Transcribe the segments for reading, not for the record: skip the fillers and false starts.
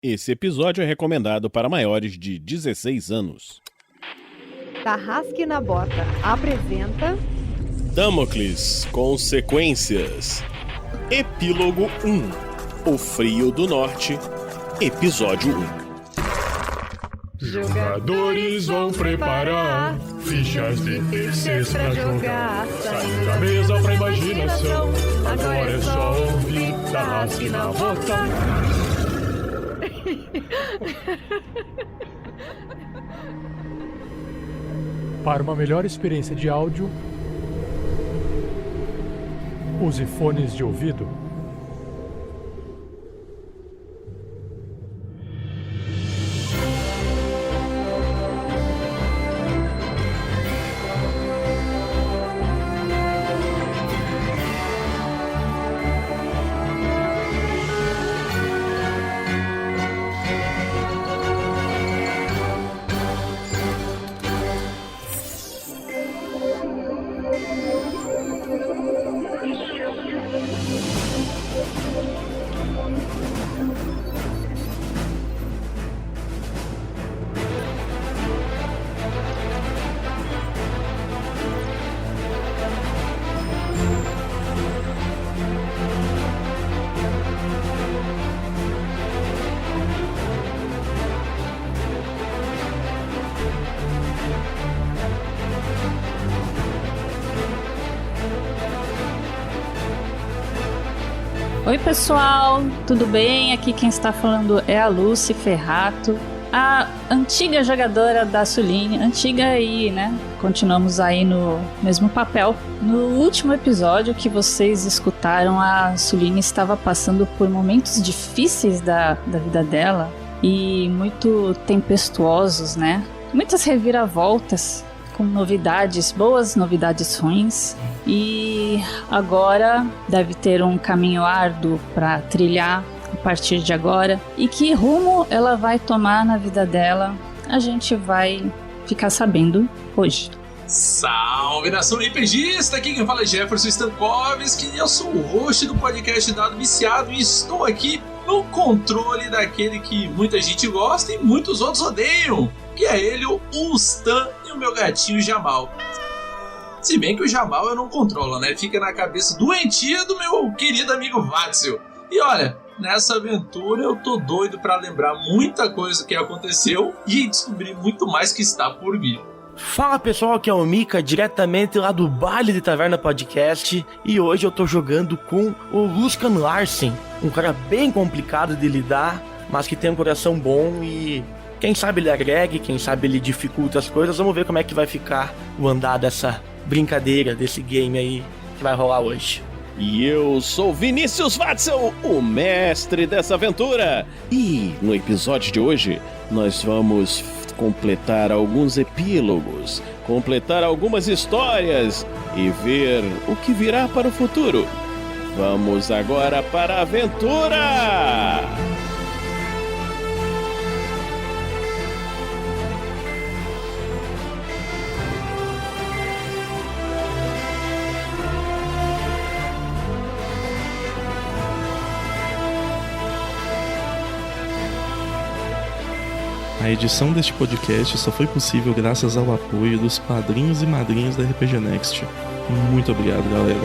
Esse episódio é recomendado para maiores de 16 anos. Tarrasque na Bota apresenta Damocles Consequências. Epílogo 1. O Frio do Norte. Episódio 1. Jogadores vão preparar fichas de terceiros pra jogar. Saindo da mesa pra imaginação. Agora é só ouvir Tarrasque na Bota. Para uma melhor experiência de áudio, use fones de ouvido. Oi pessoal, tudo bem? Aqui quem está falando é a Lucy Ferrato, a antiga jogadora da Suline, antiga aí, né? Continuamos aí no mesmo papel. No último episódio que vocês escutaram, a Suline estava passando por momentos difíceis da vida dela e muito tempestuosos, né? Muitas reviravoltas, com novidades, boas novidades ruins. E agora deve ter um caminho árduo para trilhar a partir de agora. E que rumo ela vai tomar na vida dela, a gente vai ficar sabendo hoje. Salve nação RPGista, aqui quem fala é Jefferson Stankovski e eu sou o host do podcast Dado Viciado e estou aqui no controle daquele que muita gente gosta e muitos outros odeiam, que é ele, o Stan e o meu gatinho Jamal. Se bem que o Jamal eu não controlo, né? Fica na cabeça doentia do meu querido amigo Vatsil. E olha, nessa aventura eu tô doido pra lembrar muita coisa que aconteceu e descobrir muito mais que está por vir. Fala pessoal, aqui é o Mika, diretamente lá do Baile de Taverna Podcast. E hoje eu tô jogando com o Luskan Larsen, um cara bem complicado de lidar, mas que tem um coração bom e... quem sabe ele agrega, quem sabe ele dificulta as coisas. Vamos ver como é que vai ficar o andar dessa brincadeira, desse game aí que vai rolar hoje. E eu sou Vinícius Vatzel, o mestre dessa aventura. E no episódio de hoje, nós vamos completar alguns epílogos, completar algumas histórias e ver o que virá para o futuro. Vamos agora para a aventura! A edição deste podcast só foi possível graças ao apoio dos padrinhos e madrinhas da RPG Next. Muito obrigado, galera.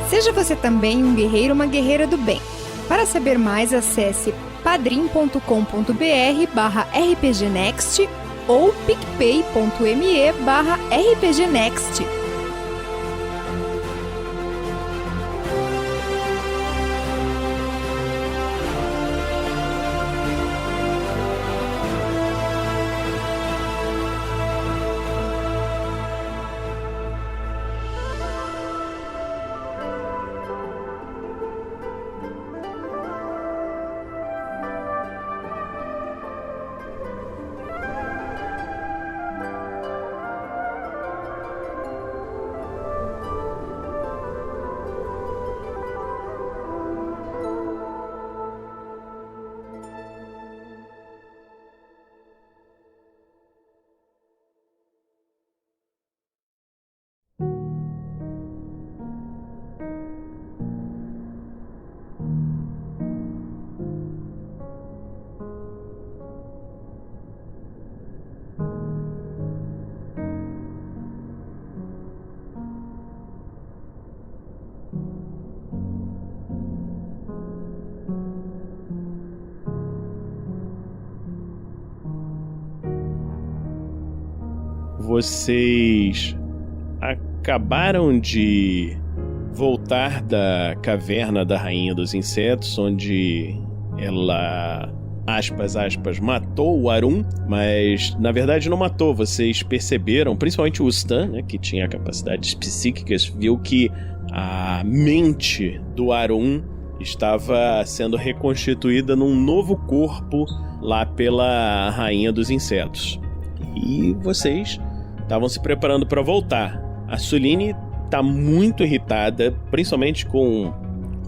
Seja você também um guerreiro ou uma guerreira do bem. Para saber mais, acesse padrim.com.br/rpgnext ou picpay.me/rpgnext. vocês acabaram de voltar da caverna da Rainha dos Insetos, onde ela, aspas, matou o Arum, mas na verdade não matou. Vocês perceberam, principalmente o Stan, né, que tinha capacidades psíquicas, viu que a mente do Arum estava sendo reconstituída num novo corpo lá pela Rainha dos Insetos. E vocês estavam se preparando para voltar. A Suline tá muito irritada, principalmente com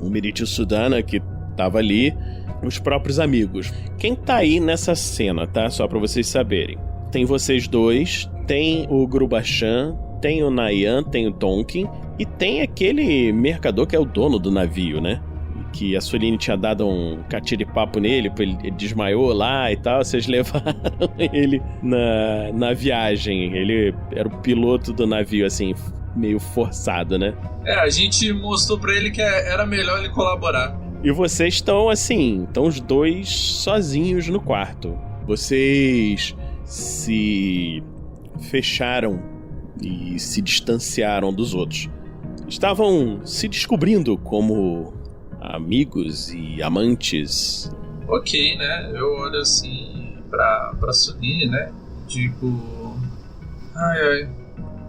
o Meritil Sudana, que tava ali, os próprios amigos. Quem tá aí nessa cena, tá? Só pra vocês saberem. Tem vocês dois, tem o Grubachan, tem o Nayan, tem o Tonkin, e tem aquele mercador que é o dono do navio, né? Que a Suline tinha dado um catiripapo nele, ele desmaiou lá e tal, vocês levaram ele na viagem. Ele era o piloto do navio, assim, meio forçado, né? A gente mostrou pra ele que era melhor ele colaborar. E vocês estão, assim, estão os dois sozinhos no quarto. Vocês se fecharam e se distanciaram dos outros. Estavam se descobrindo como amigos e amantes. Ok, né? Eu olho assim pra Suline, né? Digo... Ai,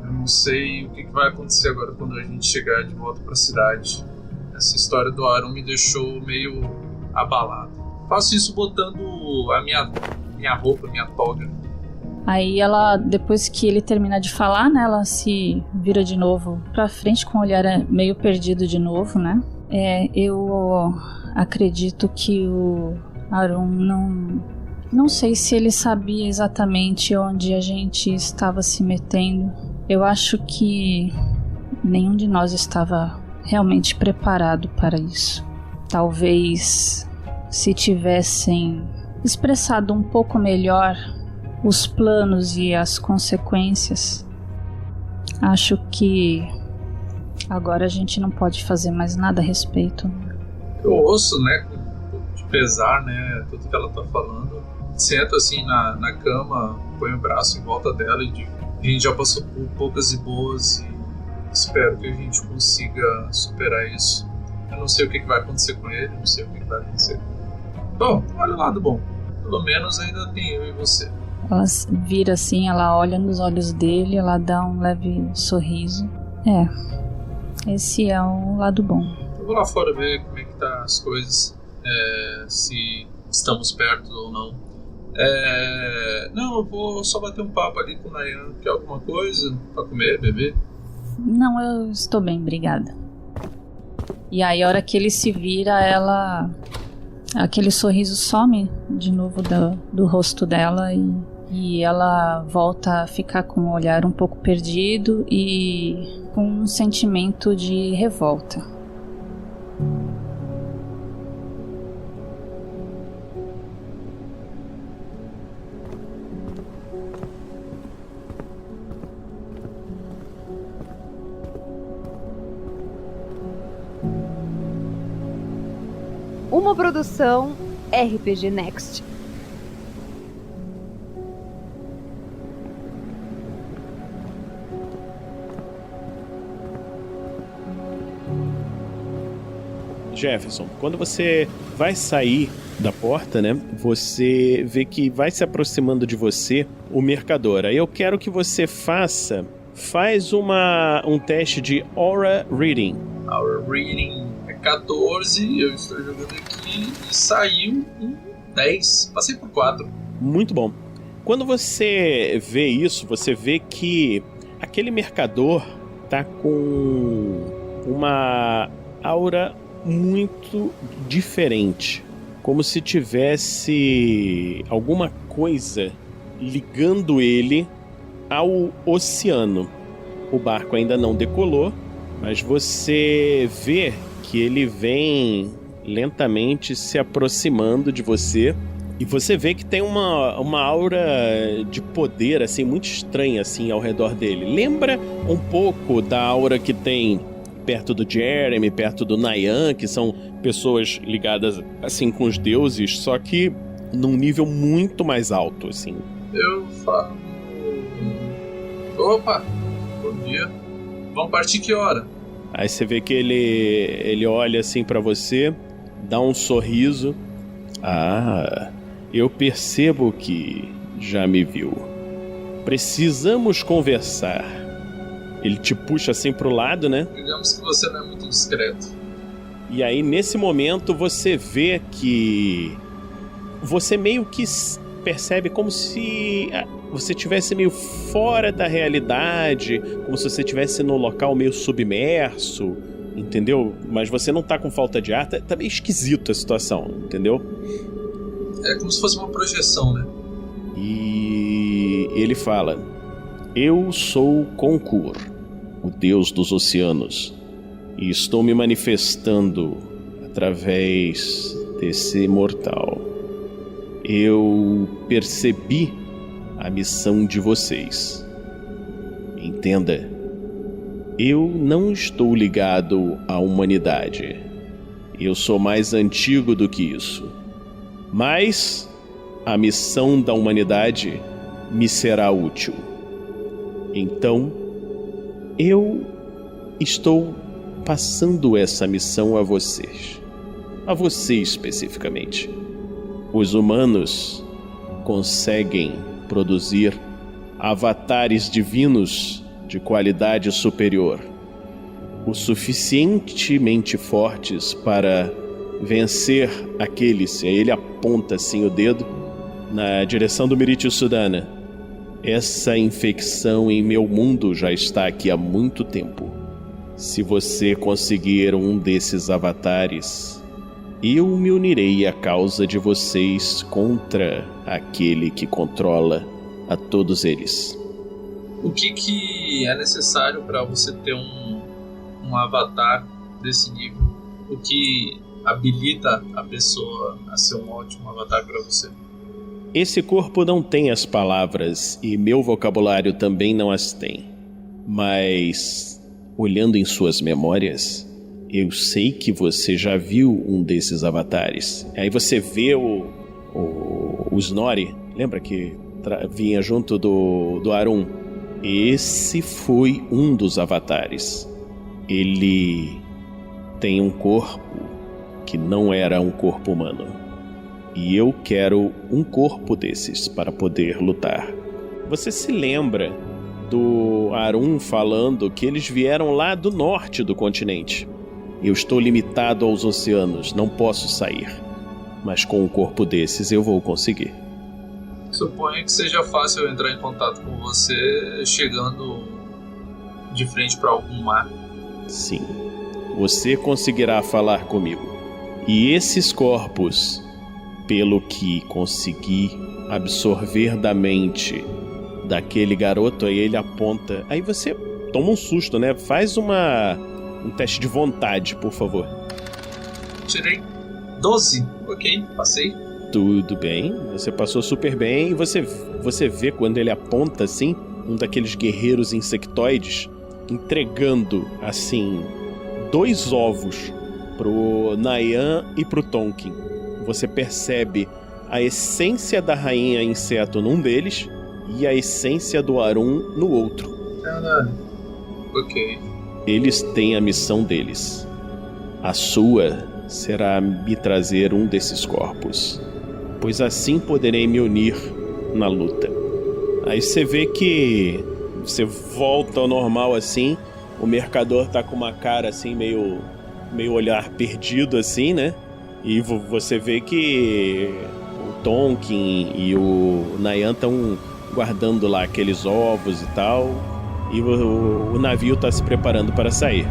eu não sei o que vai acontecer agora quando a gente chegar de volta pra cidade. Essa história do Arum me deixou meio abalado. Faço isso botando a minha roupa, minha toga. Aí ela, depois que ele termina de falar, né? Ela se vira de novo pra frente com o olhar meio perdido de novo, né? Eu acredito que o Arum não sei se ele sabia exatamente onde a gente estava se metendo. Eu acho que nenhum de nós estava realmente preparado para isso. Talvez se tivessem expressado um pouco melhor os planos e as consequências, acho que agora a gente não pode fazer mais nada a respeito. Eu ouço, né, com um pouco de pesar, né, tudo que ela tá falando. Sento assim na cama, ponho o braço em volta dela e digo: a gente já passou por poucas e boas e espero que a gente consiga superar isso. Eu não sei o que vai acontecer com ele, não sei o que vai acontecer. Bom, olha o lado bom. Pelo menos ainda tem eu e você. Ela vira assim, ela olha nos olhos dele, ela dá um leve sorriso. Esse é o lado bom. Eu vou lá fora ver como é que tá as coisas, se estamos perto ou não. Não, eu vou só bater um papo ali com o Nayan. Quer alguma coisa pra comer, beber? Não, eu estou bem, obrigada. E aí, a hora que ele se vira, aquele sorriso some de novo do rosto dela e ela volta a ficar com o olhar um pouco perdido e com um sentimento de revolta. Uma produção RPG Next. Jefferson, quando você vai sair da porta, né, você vê que vai se aproximando de você o mercador. Aí eu quero que você faz um teste de Aura Reading. Aura Reading é 14, eu estou jogando aqui e saiu um 10, passei por 4. Muito bom. Quando você vê isso, você vê que aquele mercador tá com uma aura muito diferente, como se tivesse alguma coisa ligando ele ao oceano. O barco ainda não decolou, mas você vê que ele vem lentamente se aproximando de você e você vê que tem uma aura de poder assim muito estranha assim ao redor dele. Lembra um pouco da aura que tem perto do Jeremy, perto do Nayan, que são pessoas ligadas assim com os deuses, só que num nível muito mais alto, assim. Eu falo... Opa, bom dia. Vamos partir que hora? Aí você vê que ele olha assim pra você, dá um sorriso. Ah, eu percebo que já me viu. Precisamos conversar. Ele te puxa assim pro lado, né? Digamos que você não é muito discreto. E aí, nesse momento, você vê que... Você meio que percebe como se você estivesse meio fora da realidade, como se você estivesse no local meio submerso, entendeu? Mas você não tá com falta de ar, tá meio esquisito a situação, entendeu? É como se fosse uma projeção, né? E ele fala: eu sou Konkur, o deus dos oceanos, e estou me manifestando através desse mortal. Eu percebi a missão de vocês. Entenda, eu não estou ligado à humanidade. Eu sou mais antigo do que isso. Mas a missão da humanidade me será útil. Então, eu estou passando essa missão a vocês. A você especificamente. Os humanos conseguem produzir avatares divinos de qualidade superior, o suficientemente fortes para vencer aqueles, e aí ele aponta assim o dedo na direção do Miritio Sudana. Essa infecção em meu mundo já está aqui há muito tempo. Se você conseguir um desses avatares, eu me unirei à causa de vocês contra aquele que controla a todos eles. O que é necessário para você ter um avatar desse nível? O que habilita a pessoa a ser um ótimo avatar para você? Esse corpo não tem as palavras e meu vocabulário também não as tem. Mas, olhando em suas memórias, eu sei que você já viu um desses avatares. Aí você vê o Snorri, lembra que vinha junto do Arun? Esse foi um dos avatares. Ele tem um corpo que não era um corpo humano. E eu quero um corpo desses para poder lutar. Você se lembra do Arun falando que eles vieram lá do norte do continente. Eu estou limitado aos oceanos, não posso sair. Mas com um corpo desses eu vou conseguir. Suponho que seja fácil eu entrar em contato com você chegando de frente para algum mar. Sim, você conseguirá falar comigo. E esses corpos, pelo que consegui absorver da mente daquele garoto, aí ele aponta. Aí você toma um susto, né? Faz um teste de vontade, por favor. Tirei 12. Ok, passei. Tudo bem, você passou super bem. E você vê quando ele aponta assim, um daqueles guerreiros insectoides entregando assim 2 ovos pro Nayan e pro Tonkin. Você percebe a essência da rainha inseto num deles e a essência do Arun no outro. Caralho. Ok. Eles têm a missão deles. A sua será me trazer um desses corpos, pois assim poderei me unir na luta. Aí você vê que você volta ao normal assim, o mercador tá com uma cara assim meio olhar perdido assim, né? E você vê que o Tonkin e o Nayan estão guardando lá aqueles ovos e tal, e o navio tá se preparando para sair.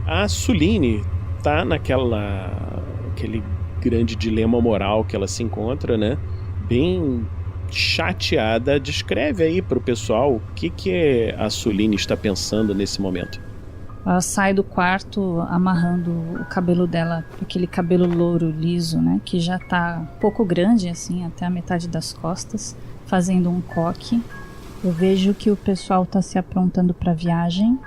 A Suline tá aquele grande dilema moral que ela se encontra, né? Bem chateada. Descreve aí pro pessoal o que a Suline está pensando nesse momento. Ela sai do quarto amarrando o cabelo dela, aquele cabelo louro liso, né? Que já tá um pouco grande, assim, até a metade das costas, fazendo um coque. Eu vejo que o pessoal tá se aprontando pra viagem.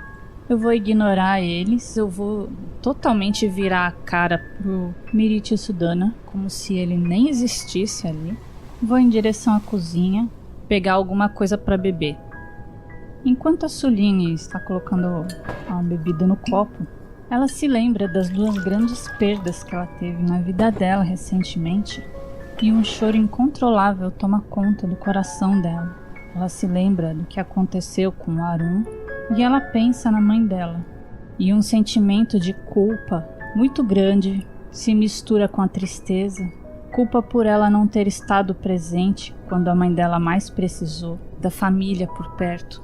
Eu vou ignorar eles, eu vou totalmente virar a cara pro Miriti Sudana, como se ele nem existisse ali. Vou em direção à cozinha, pegar alguma coisa pra beber. Enquanto a Suline está colocando a bebida no copo, ela se lembra das 2 grandes perdas que ela teve na vida dela recentemente, e um choro incontrolável toma conta do coração dela. Ela se lembra do que aconteceu com o Arun, e ela pensa na mãe dela. E um sentimento de culpa muito grande se mistura com a tristeza. Culpa por ela não ter estado presente quando a mãe dela mais precisou da família por perto.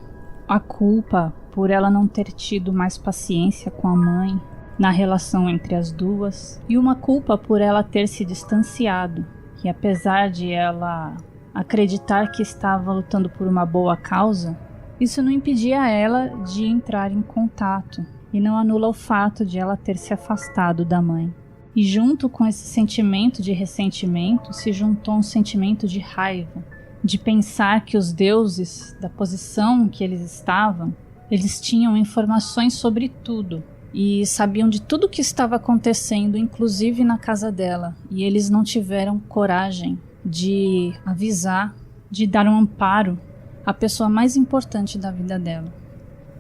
A culpa por ela não ter tido mais paciência com a mãe na relação entre as duas. E uma culpa por ela ter se distanciado. E apesar de ela acreditar que estava lutando por uma boa causa, isso não impedia ela de entrar em contato e não anula o fato de ela ter se afastado da mãe. E junto com esse sentimento de ressentimento se juntou um sentimento de raiva, de pensar que os deuses, da posição que eles estavam, eles tinham informações sobre tudo e sabiam de tudo o que estava acontecendo, inclusive na casa dela, e eles não tiveram coragem de avisar, de dar um amparo a pessoa mais importante da vida dela.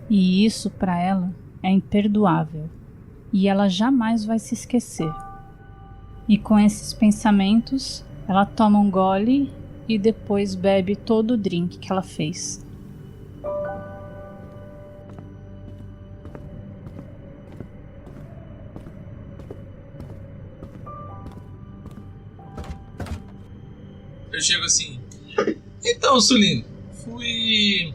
E isso para ela é imperdoável. E ela jamais vai se esquecer. E com esses pensamentos, ela toma um gole e depois bebe todo o drink que ela fez. Eu chego assim... Então, Suline, fui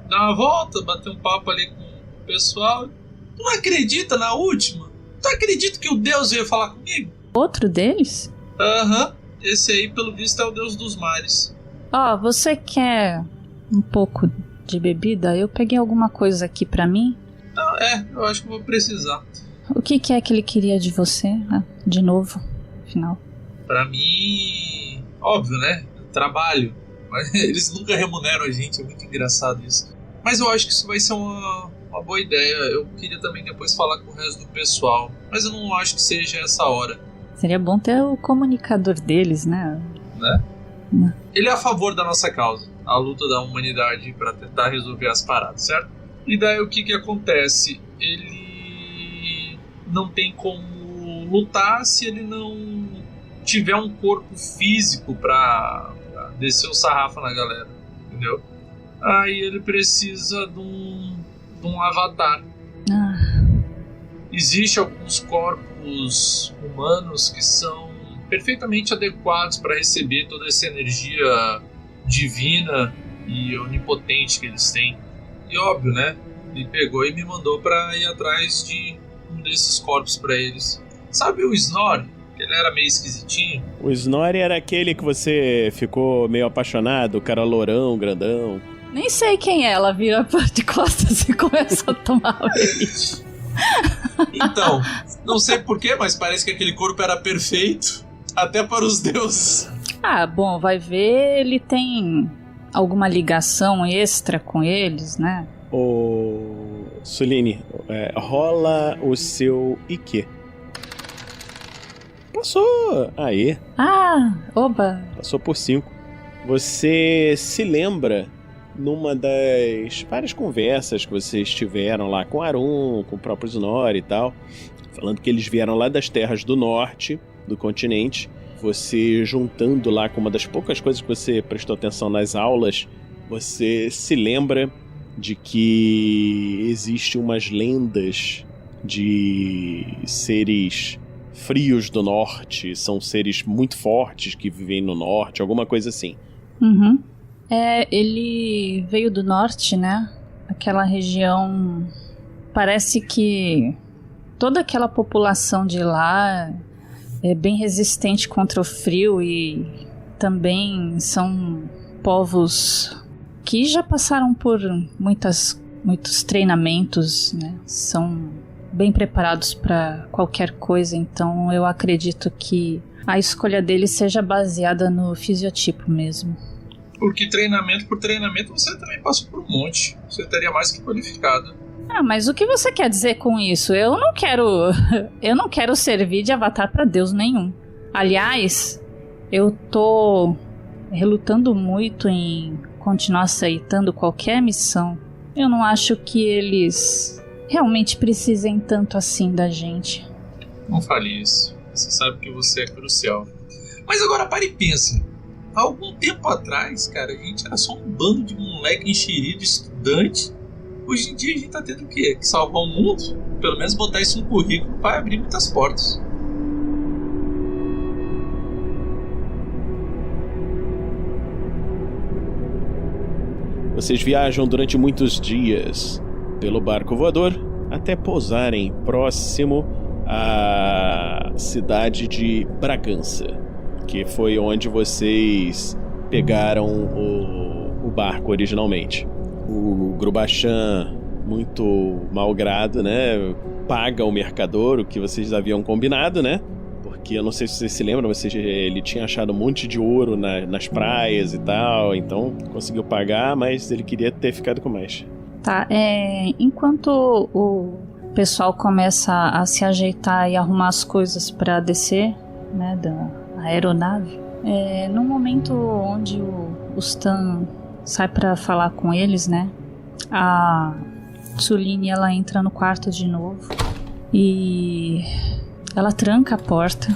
dar uma volta, bater um papo ali com o pessoal. Tu não acredita na última? Tu acredita que o Deus veio falar comigo? Outro deles? Aham. Esse aí, pelo visto, é o Deus dos mares. Você quer um pouco de bebida? Eu peguei alguma coisa aqui pra mim. Não, eu acho que vou precisar. O que é que ele queria de você? De novo, afinal. Pra mim... Óbvio, né? Trabalho. Mas eles nunca remuneram a gente, é muito engraçado isso. Mas eu acho que isso vai ser uma boa ideia. Eu queria também depois falar com o resto do pessoal, mas eu não acho que seja essa hora. Seria bom ter o comunicador deles, né? Ele é a favor da nossa causa, a luta da humanidade para tentar resolver as paradas, certo? E daí o que acontece? Ele não tem como lutar se ele não tiver um corpo físico para descer o sarrafo na galera, entendeu? Aí ele precisa de um avatar. Existem alguns corpos humanos que são perfeitamente adequados para receber toda essa energia divina e onipotente que eles têm. E óbvio, né? Ele pegou e me mandou para ir atrás de um desses corpos para eles. Sabe o Snorri? Ele era meio esquisitinho. O Snorri era aquele que você ficou meio apaixonado, o cara lourão, grandão. Nem sei quem é, ela vira de costas e começa a tomar leite. Então, não sei porquê, mas parece que aquele corpo era perfeito, até para os deuses. Bom, vai ver, ele tem alguma ligação extra com eles, né? Ô, Suline, rola o seu IQ. Passou! Aí. Oba! Passou por 5. Você se lembra numa das várias conversas que vocês tiveram lá com Arun, com o próprio Snorri e tal, falando que eles vieram lá das terras do norte do continente. Você juntando lá com uma das poucas coisas que você prestou atenção nas aulas, você se lembra de que existem umas lendas de seres frios do norte, são seres muito fortes que vivem no norte, alguma coisa assim. Uhum. Ele veio do norte, né? Aquela região, parece que toda aquela população de lá é bem resistente contra o frio e também são povos que já passaram por muitos treinamentos, né? São bem preparados para qualquer coisa, então eu acredito que a escolha deles seja baseada no fisiotipo mesmo. Porque treinamento por treinamento você também passou por um monte. Você estaria mais que qualificado. Mas o que você quer dizer com isso? Eu não quero servir de avatar pra Deus nenhum. Aliás, eu tô relutando muito em continuar aceitando qualquer missão. Eu não acho que eles realmente precisem tanto assim da gente. Não fale isso. Você sabe que você é crucial. Mas agora pare e pensa. Há algum tempo atrás, cara, a gente era só um bando de moleque enxerido, estudante. Hoje em dia a gente tá tendo o quê? Que salvar o mundo? Pelo menos botar isso no currículo vai abrir muitas portas. Vocês viajam durante muitos dias pelo barco voador até pousarem próximo à cidade de Bragança, que foi onde vocês pegaram o barco originalmente. O Grubachan, muito malgrado, né, paga ao mercador o que vocês haviam combinado, né? Porque eu não sei se vocês se lembram, mas ele tinha achado um monte de ouro nas praias e tal, então conseguiu pagar, mas ele queria ter ficado com mais. Tá, enquanto o pessoal começa a se ajeitar e arrumar as coisas para descer, né, da aeronave, no momento onde o Stan sai para falar com eles, né, a Tsuline, ela entra no quarto de novo e ela tranca a porta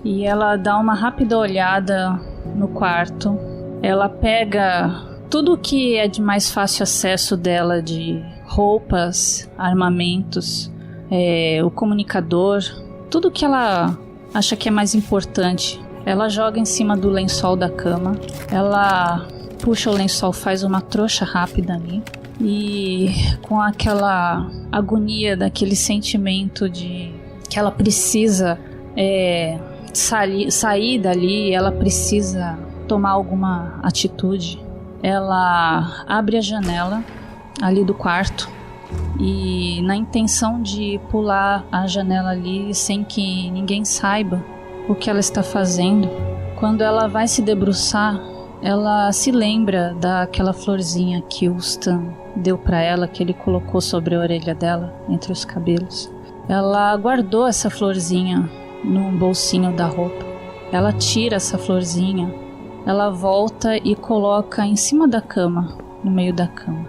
e ela dá uma rápida olhada no quarto. Ela pega tudo que é de mais fácil acesso dela, de roupas, armamentos, o comunicador, tudo que ela acha que é mais importante. Ela joga em cima do lençol da cama, ela puxa o lençol, faz uma trouxa rápida ali e com aquela agonia, daquele sentimento de que ela precisa sair dali, ela precisa tomar alguma atitude. Ela abre a janela ali do quarto e, na intenção de pular a janela ali sem que ninguém saiba o que ela está fazendo, quando ela vai se debruçar, ela se lembra daquela florzinha que o Stan deu para ela, que ele colocou sobre a orelha dela, entre os cabelos. Ela guardou essa florzinha num bolsinho da roupa. Ela tira essa florzinha, ela volta e coloca em cima da cama, no meio da cama.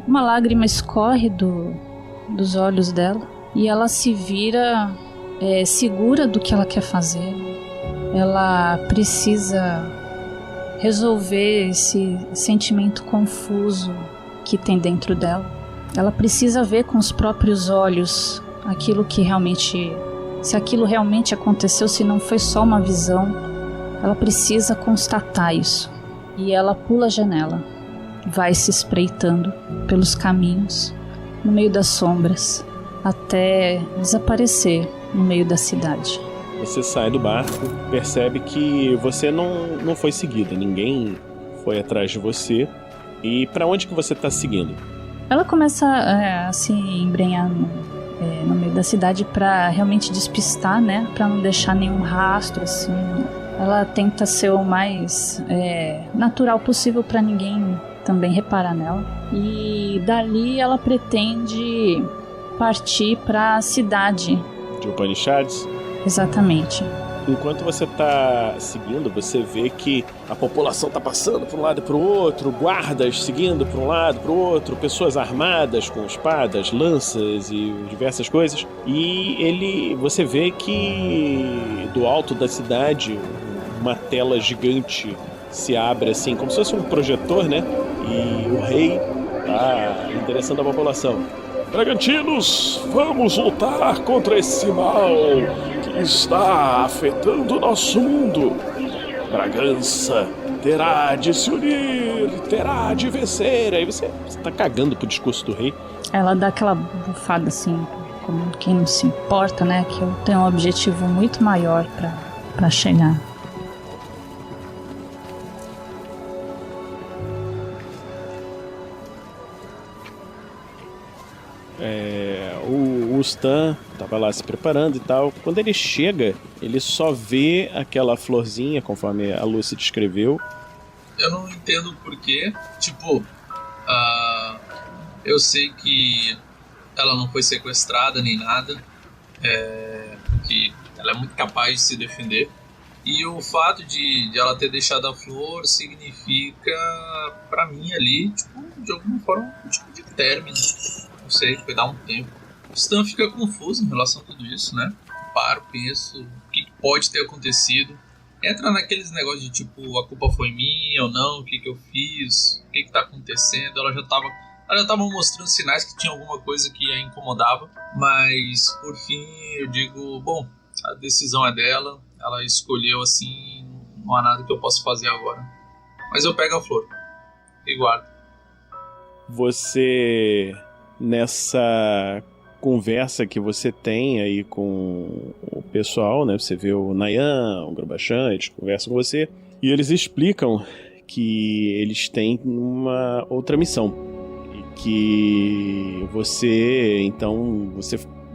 Uma lágrima escorre dos olhos dela e ela se vira segura do que ela quer fazer. Ela precisa resolver esse sentimento confuso que tem dentro dela. Ela precisa ver com os próprios olhos aquilo que realmente, se aquilo realmente aconteceu, se não foi só uma visão. Ela precisa constatar isso. E ela pula a janela, vai se espreitando pelos caminhos, no meio das sombras, até desaparecer no meio da cidade. Você sai do barco, percebe que você não foi seguida, ninguém foi atrás de você. E pra onde que você tá seguindo? Ela começa a se embrenhar no meio da cidade pra realmente despistar, né? Pra não deixar nenhum rastro, assim. Ela tenta ser o mais natural possível pra ninguém também reparar nela. E dali ela pretende partir pra cidade de Upanishads? Exatamente. Enquanto você tá seguindo, você vê que a população tá passando para um lado e para o outro, guardas seguindo para um lado e para o outro, pessoas armadas com espadas, lanças e diversas coisas. E você vê que do alto da cidade uma tela gigante se abre assim, como se fosse um projetor, né? E o rei tá endereçando a população. Bragantinos, vamos lutar contra esse mal que está afetando o nosso mundo. Bragança terá de se unir, terá de vencer. Aí você tá cagando pro discurso do rei. Ela dá aquela bufada assim, como quem não se importa, né? Que eu tenho um objetivo muito maior pra chegar. o Stan tava lá se preparando e tal. Quando ele chega, ele só vê aquela florzinha, conforme a Lucy descreveu. Eu não entendo o porquê. Tipo, eu sei que ela não foi sequestrada nem nada. Que ela é muito capaz de se defender. E o fato de ela ter deixado a flor significa, pra mim ali, tipo, de alguma forma, um tipo de término. Não sei, foi dar um tempo. O Stan fica confuso em relação a tudo isso, né? Paro, penso, o que pode ter acontecido. Entra naqueles negócios de tipo, a culpa foi minha ou não, o que eu fiz, o que tá acontecendo. Ela já tava mostrando sinais que tinha alguma coisa que a incomodava. Mas, por fim, eu digo, bom, a decisão é dela. Ela escolheu assim, não há nada que eu possa fazer agora. Mas eu pego a flor e guardo. Você, nessa conversa que você tem aí com o pessoal, né? Você vê o Nayan, o Grubachan, eles conversam com você. E eles explicam que eles têm uma outra missão. E que você, então,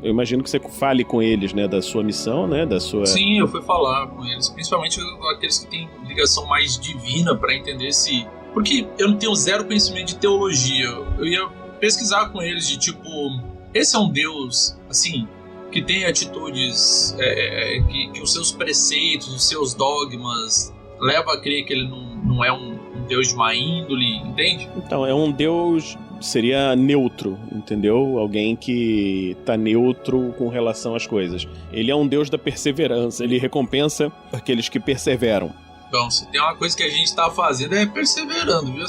eu imagino que você fale com eles, né, da sua missão, né, da sua... Sim, eu fui falar com eles, principalmente aqueles que têm ligação mais divina para entender se... Porque eu não tenho zero conhecimento de teologia. Eu ia pesquisar com eles de tipo... Esse é um Deus, assim, que tem atitudes... que os seus preceitos, os seus dogmas... leva a crer que ele não é um Deus de má índole, entende? Então, é um Deus... seria neutro, entendeu? Alguém que tá neutro com relação às coisas. Ele é um Deus da perseverança, ele recompensa aqueles que perseveram. Então, se tem uma coisa que a gente tá fazendo é perseverando, viu?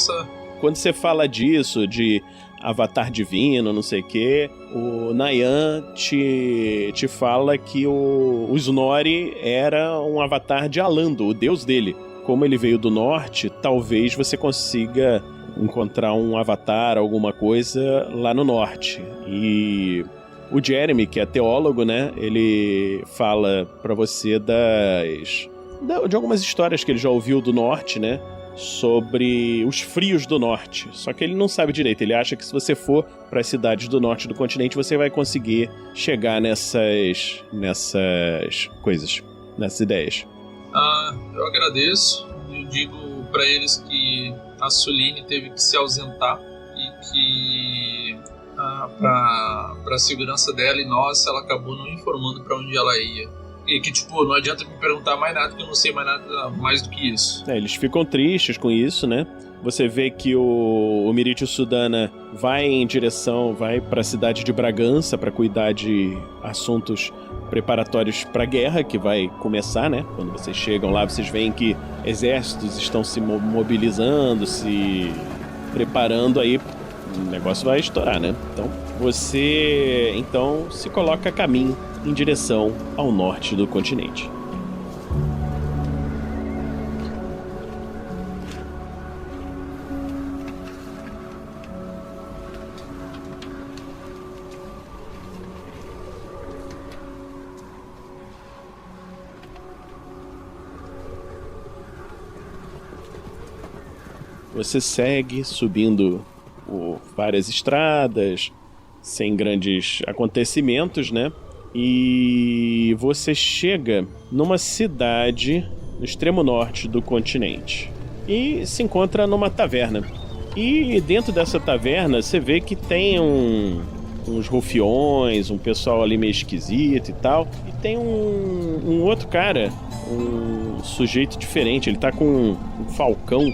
Quando você fala disso, de avatar divino, não sei o quê, o Nayan te fala que o Snorri era um avatar de Alando, o deus dele. Como ele veio do norte, talvez você consiga encontrar um avatar, alguma coisa lá no norte. E o Jeremy, que é teólogo, né, ele fala pra você de algumas histórias que ele já ouviu do norte, né, sobre os frios do norte. Só que ele não sabe direito, ele acha que se você for para as cidades do norte do continente, você vai conseguir chegar nessas coisas, nessas ideias. Eu agradeço. Eu digo pra eles que a Suline teve que se ausentar e que pra segurança dela e nossa, ela acabou não informando pra onde ela ia. E que, tipo, não adianta me perguntar mais nada, que eu não sei mais nada mais do que isso. Eles ficam tristes com isso, né? Você vê que o Miritio Sudana vai pra cidade de Bragança pra cuidar de assuntos preparatórios pra guerra, que vai começar, né? Quando vocês chegam lá, vocês veem que exércitos estão se mobilizando, se preparando aí. O negócio vai estourar, né? Então, você se coloca a caminho em direção ao norte do continente. Você segue subindo por várias estradas, sem grandes acontecimentos, né? E você chega numa cidade no extremo norte do continente e se encontra numa taverna. E dentro dessa taverna você vê que tem uns rufiões, um pessoal ali meio esquisito e tal. E tem um outro cara, um sujeito diferente, ele tá com um falcão.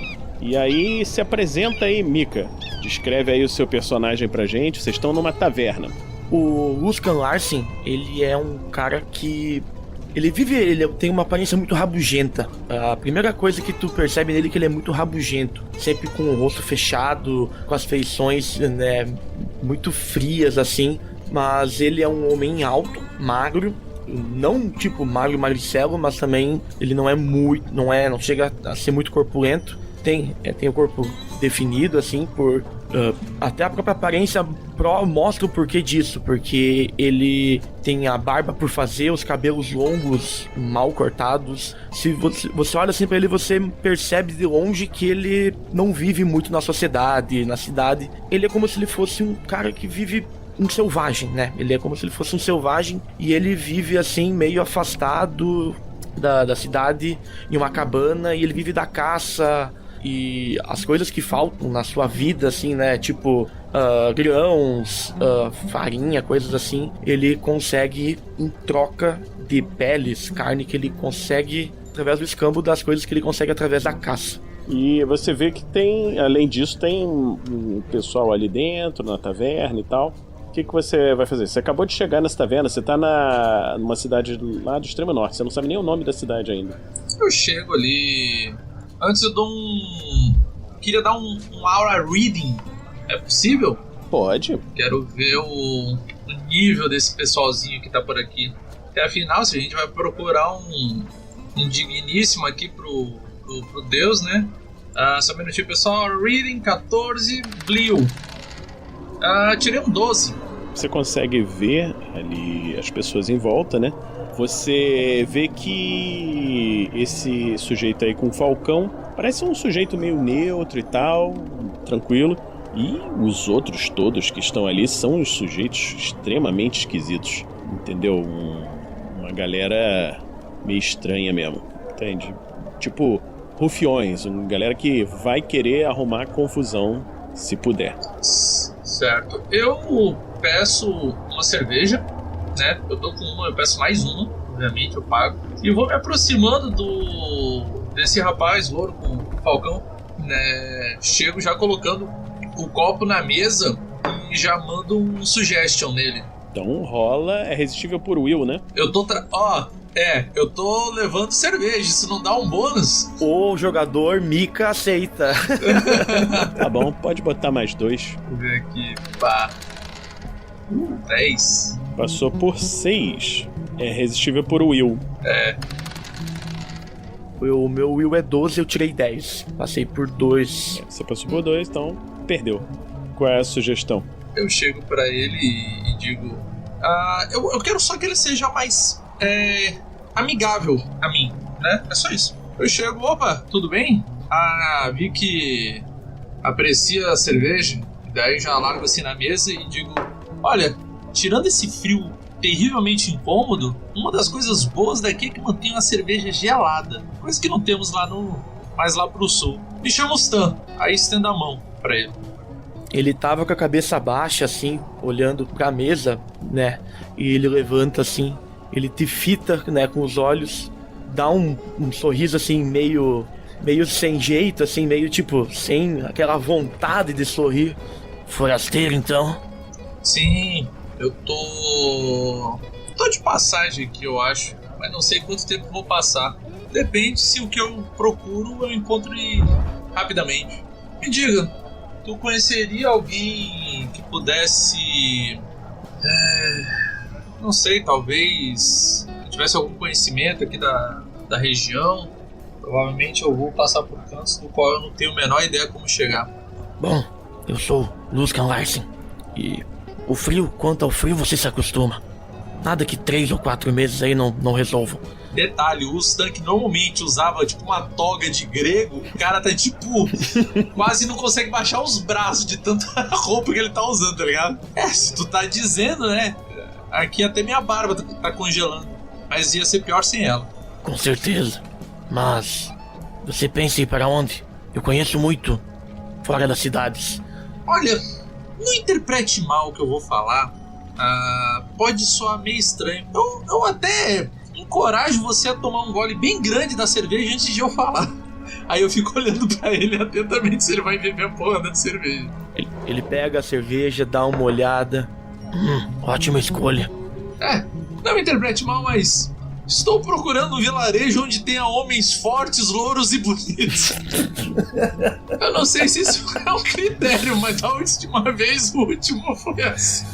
E aí se apresenta aí, Mika. Descreve aí o seu personagem pra gente. Vocês estão numa taverna. O Luskan Larsen, ele é um cara que... Ele tem uma aparência muito rabugenta. A primeira coisa que tu percebe nele é que ele é muito rabugento. Sempre com o rosto fechado, com as feições, né, muito frias assim. Mas ele é um homem alto, magro. Não tipo magro, magricelo, mas também ele não chega a ser muito corpulento. Tem o corpo definido, assim, até a própria aparência mostra o porquê disso, porque ele tem a barba por fazer, os cabelos longos, mal cortados. Se você olha assim pra ele, você percebe de longe que ele não vive muito na sociedade, na cidade. Ele é como se ele fosse um cara que vive um selvagem, né? Ele é como se ele fosse um selvagem e ele vive assim, meio afastado da cidade, em uma cabana, e ele vive da caça e as coisas que faltam na sua vida, assim, né? Tipo, grãos, farinha, coisas assim. Ele consegue em troca de peles, carne que ele consegue através do escambo das coisas que ele consegue através da caça. E você vê que tem, além disso, tem um pessoal ali dentro, na taverna e tal. O que você vai fazer? Você acabou de chegar nessa taverna, você tá numa cidade lá do extremo norte, você não sabe nem o nome da cidade ainda. Eu chego ali... Antes eu dou queria dar um aura reading. É possível? Pode. Quero ver o nível desse pessoalzinho que tá por aqui. Até afinal, se a gente vai procurar um digníssimo aqui pro Deus, né? Só um minutinho, pessoal. Reading 14, Blue. Tirei um 12. Você consegue ver ali as pessoas em volta, né? Você vê que esse sujeito aí com o falcão parece um sujeito meio neutro e tal, tranquilo. E os outros todos que estão ali são os sujeitos extremamente esquisitos, entendeu? Uma galera meio estranha mesmo, entende? Tipo, rufiões, uma galera que vai querer arrumar confusão se puder. Certo. Eu peço uma cerveja, né? Eu tô com uma, eu peço mais uma, obviamente eu pago. E vou me aproximando desse rapaz louro com o falcão, né? Chego já colocando o copo na mesa e já mando um suggestion nele. Então rola, é resistível por Will, né? Eu tô eu tô levando cerveja, isso não dá um bônus? O jogador Mika aceita. Tá bom, pode botar mais 2. Vou ver aqui, pá. 10. Passou por 6. É resistível por Will. O meu Will é 12, eu tirei 10. Passei por 2. Você passou por 2, então perdeu. Qual é a sugestão? Eu chego pra ele e digo... eu quero só que ele seja mais amigável a mim, né? É só isso. Eu chego, opa, tudo bem? Vi que aprecia a cerveja. Daí já largo assim na mesa e digo... Olha, tirando esse frio terrivelmente incômodo, uma das coisas boas daqui é que mantém uma cerveja gelada. Coisa que não temos mais lá pro sul. Me chama Stan. Aí estendo a mão pra ele. Ele tava com a cabeça baixa, assim, olhando pra mesa, né? E ele levanta, assim, ele te fita, né, com os olhos, dá um sorriso, assim, meio sem jeito, assim, meio, tipo, sem aquela vontade de sorrir. Forasteiro, então? Sim, eu tô de passagem aqui, eu acho, mas não sei quanto tempo vou passar. Depende se o que eu procuro eu encontro rapidamente. Me diga, tu conheceria alguém que pudesse... não sei, talvez tivesse algum conhecimento aqui da região? Provavelmente eu vou passar por cantos do qual eu não tenho a menor ideia como chegar. Bom, eu sou Luskan Larsen e o frio, quanto ao frio, você se acostuma. Nada que 3 ou 4 meses aí não resolvam. Detalhe, o Stan que normalmente usava tipo uma toga de grego, o cara tá tipo quase não consegue baixar os braços de tanta roupa que ele tá usando, tá ligado? Se tu tá dizendo, né? Aqui até minha barba tá congelando. Mas ia ser pior sem ela. Com certeza. Mas você pensa em ir para onde? Eu conheço muito fora das cidades. Olha, não interprete mal o que eu vou falar. Pode soar meio estranho. Eu até encorajo você a tomar um gole bem grande da cerveja antes de eu falar. Aí eu fico olhando pra ele atentamente se ele vai beber a porra da cerveja. Ele pega a cerveja, dá uma olhada. Ótima escolha. Não me interprete mal, mas estou procurando um vilarejo onde tenha homens fortes, louros e bonitos. Eu não sei se isso é um critério, mas da última vez o último foi assim.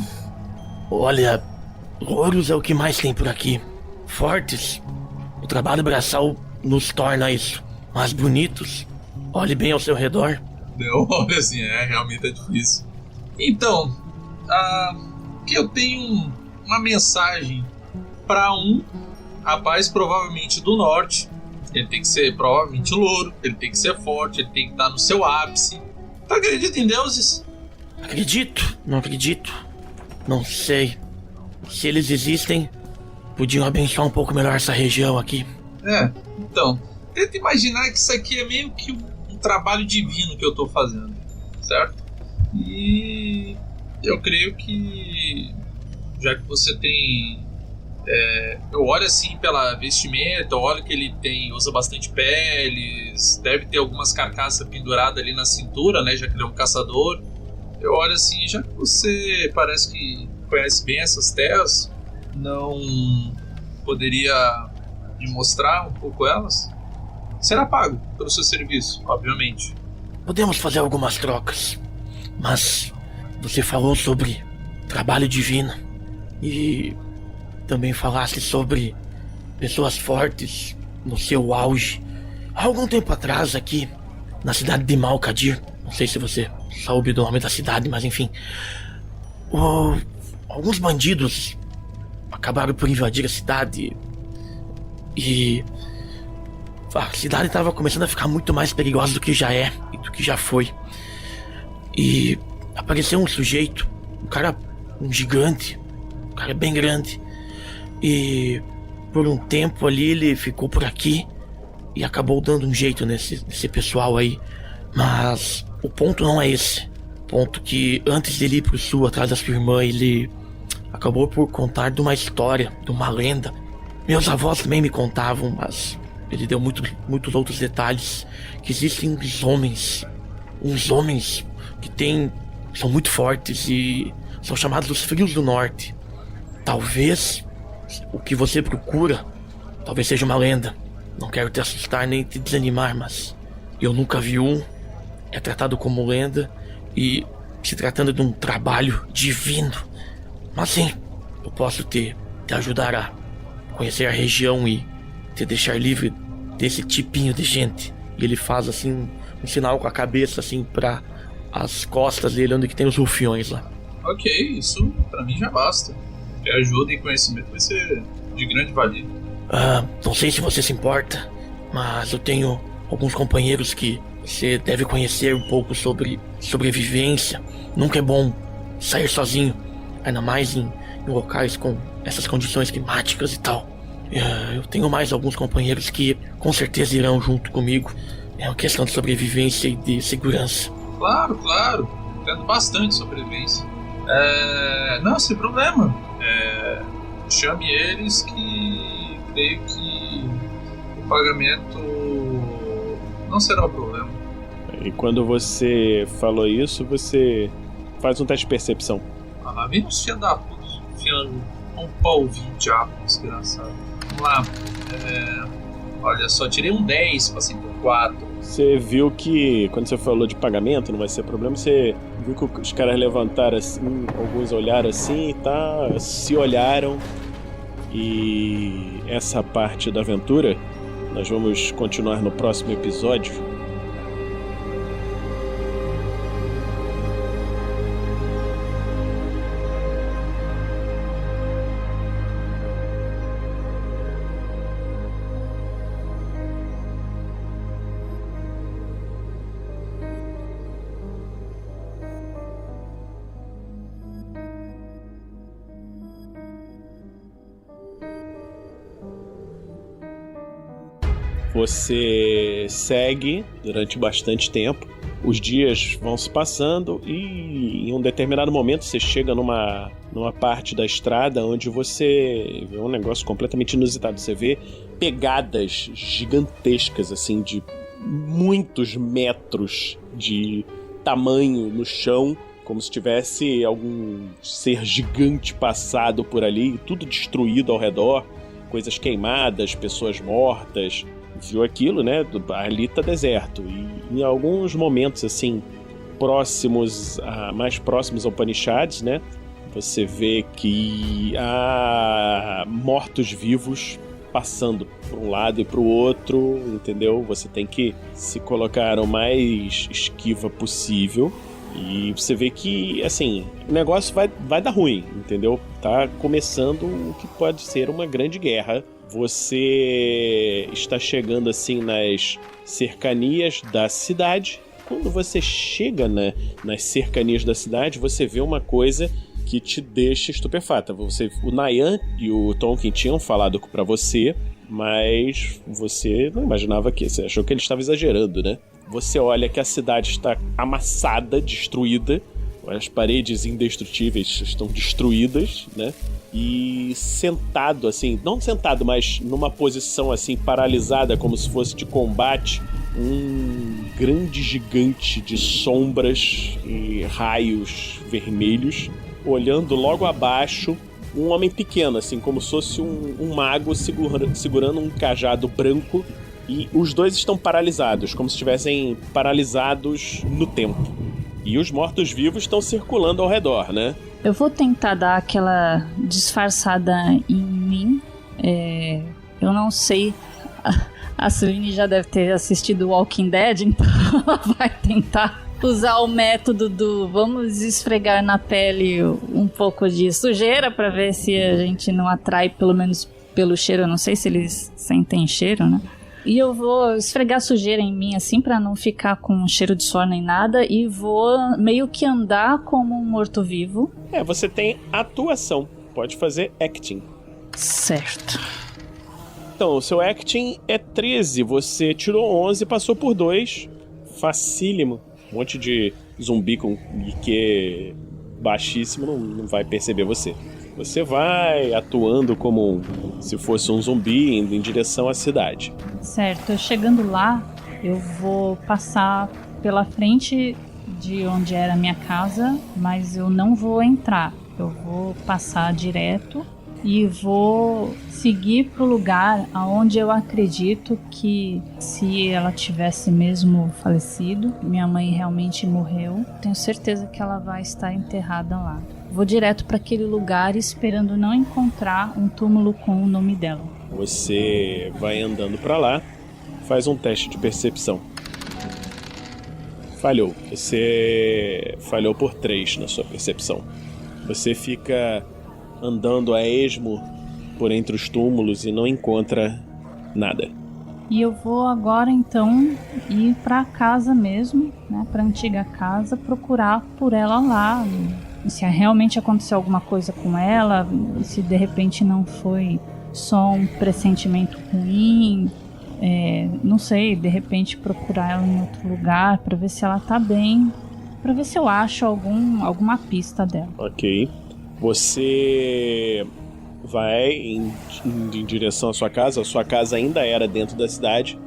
Olha, louros é o que mais tem por aqui. Fortes, o trabalho braçal nos torna isso. Mas bonitos, olhe bem ao seu redor. Não, olha assim, realmente é difícil. Então, que eu tenho uma mensagem para um rapaz provavelmente do norte. Ele tem que ser provavelmente louro, ele tem que ser forte, ele tem que estar no seu ápice. Tu acredita em deuses? Acredito, não acredito. Não sei. Se eles existem, podiam abençoar um pouco melhor essa região aqui. Então, tenta imaginar que isso aqui é meio que um trabalho divino que eu tô fazendo, certo? E eu creio que, já que você tem... eu olho assim pela vestimenta, eu olho que ele usa bastante peles, deve ter algumas carcaças penduradas ali na cintura, né, já que ele é um caçador. Eu olho assim, já que você parece que conhece bem essas terras, não poderia me mostrar um pouco elas? Será pago pelo seu serviço, obviamente. Podemos fazer algumas trocas, mas você falou sobre trabalho divino e também falasse sobre pessoas fortes no seu auge. Há algum tempo atrás aqui, na cidade de Malkadir, não sei se você soube do nome da cidade, mas enfim, alguns bandidos acabaram por invadir a cidade e a cidade estava começando a ficar muito mais perigosa do que já é e do que já foi. E apareceu um sujeito, um gigante, um cara bem grande. E por um tempo ali ele ficou por aqui e acabou dando um jeito nesse pessoal aí. Mas o ponto não é esse. O ponto que antes dele ir pro sul atrás da sua irmã, ele acabou por contar de uma história, de uma lenda. Meus avós também me contavam, mas ele deu muitos outros detalhes. Que existem uns homens que são muito fortes e são chamados os Frios do Norte. Talvez o que você procura talvez seja uma lenda. Não quero te assustar nem te desanimar, mas eu nunca vi um. É tratado como lenda e se tratando de um trabalho divino. Mas sim, eu posso te ajudar a conhecer a região e te deixar livre desse tipinho de gente. E ele faz assim um sinal com a cabeça assim para as costas dele, onde que tem os rufiões lá. Ok, isso pra mim já basta. Que ajuda e conhecimento vai ser de grande valia. Não sei se você se importa, mas eu tenho alguns companheiros que você deve conhecer um pouco sobre sobrevivência. Nunca é bom sair sozinho, ainda mais em locais com essas condições climáticas e tal. Eu tenho mais alguns companheiros que com certeza irão junto comigo. É uma questão de sobrevivência e de segurança. Claro. Entendo bastante sobrevivência. Não, sem problema. Chame eles que creio que o pagamento não será um problema. E quando você falou isso, você faz um teste de percepção. Lá vem os filhos da puta enfiando um pauzinho de diabo, desgraçado. Vamos lá. Olha só, tirei um 10, passei por 4. Você viu que, quando você falou de pagamento, não vai ser problema, você viu que os caras levantaram assim, alguns olharam assim, se olharam. E essa parte da aventura nós vamos continuar no próximo episódio. Você segue durante bastante tempo, os dias vão se passando e em um determinado momento você chega numa parte da estrada onde você vê um negócio completamente inusitado. Você vê pegadas gigantescas, assim, de muitos metros de tamanho no chão, como se tivesse algum ser gigante passado por ali, tudo destruído ao redor, coisas queimadas, pessoas mortas. Viu aquilo, né? Ali tá deserto. E em alguns momentos, assim, mais próximos ao Upanishads, né? Você vê que há mortos-vivos passando para um lado e para o outro, entendeu? Você tem que se colocar o mais esquiva possível. E você vê que, assim, o negócio vai dar ruim, entendeu? Tá começando o que pode ser uma grande guerra. Você está chegando assim nas cercanias da cidade quando você chega nas cercanias da cidade, você vê uma coisa que te deixa estupefata. O Nayan e o Tonkin tinham falado pra você, mas você não imaginava que... Você achou que ele estava exagerando, né? Você olha que a cidade está amassada, destruída, as paredes indestrutíveis estão destruídas, né? E sentado, assim, não sentado, mas numa posição assim, paralisada, como se fosse de combate, um grande gigante de sombras e raios vermelhos, olhando logo abaixo um homem pequeno, assim, como se fosse um mago segurando um cajado branco, e os dois estão paralisados, como se estivessem paralisados no tempo. E os mortos-vivos estão circulando ao redor, né? Eu vou tentar dar aquela disfarçada em mim. Eu não sei. A Celine já deve ter assistido Walking Dead, então ela vai tentar usar o método do vamos esfregar na pele um pouco de sujeira para ver se a gente não atrai, pelo menos pelo cheiro. Eu não sei se eles sentem cheiro, né? E eu vou esfregar sujeira em mim, assim, pra não ficar com cheiro de suor nem nada. E vou meio que andar como um morto-vivo. Você tem atuação. Pode fazer acting. Certo. Então, o seu acting é 13. Você tirou 11 e passou por 2. Facílimo. Um monte de zumbi com IQ baixíssimo não vai perceber você. Você vai atuando como se fosse um zumbi indo em direção à cidade. Certo, chegando lá, eu vou passar pela frente de onde era a minha casa, mas eu não vou entrar. Eu vou passar direto e vou seguir pro lugar aonde eu acredito que, se ela tivesse mesmo falecido, minha mãe realmente morreu, tenho certeza que ela vai estar enterrada lá. Vou direto para aquele lugar esperando não encontrar um túmulo com o nome dela. Você vai andando para lá, faz um teste de percepção. Falhou. Você falhou por 3 na sua percepção. Você fica andando a esmo por entre os túmulos e não encontra nada. E eu vou agora então ir para casa mesmo, né, para a antiga casa, procurar por ela lá. Se realmente aconteceu alguma coisa com ela, se de repente não foi só um pressentimento ruim, não sei, de repente procurar ela em outro lugar para ver se ela tá bem, para ver se eu acho alguma pista dela. Ok. Você vai em direção à sua casa ainda era dentro da cidade,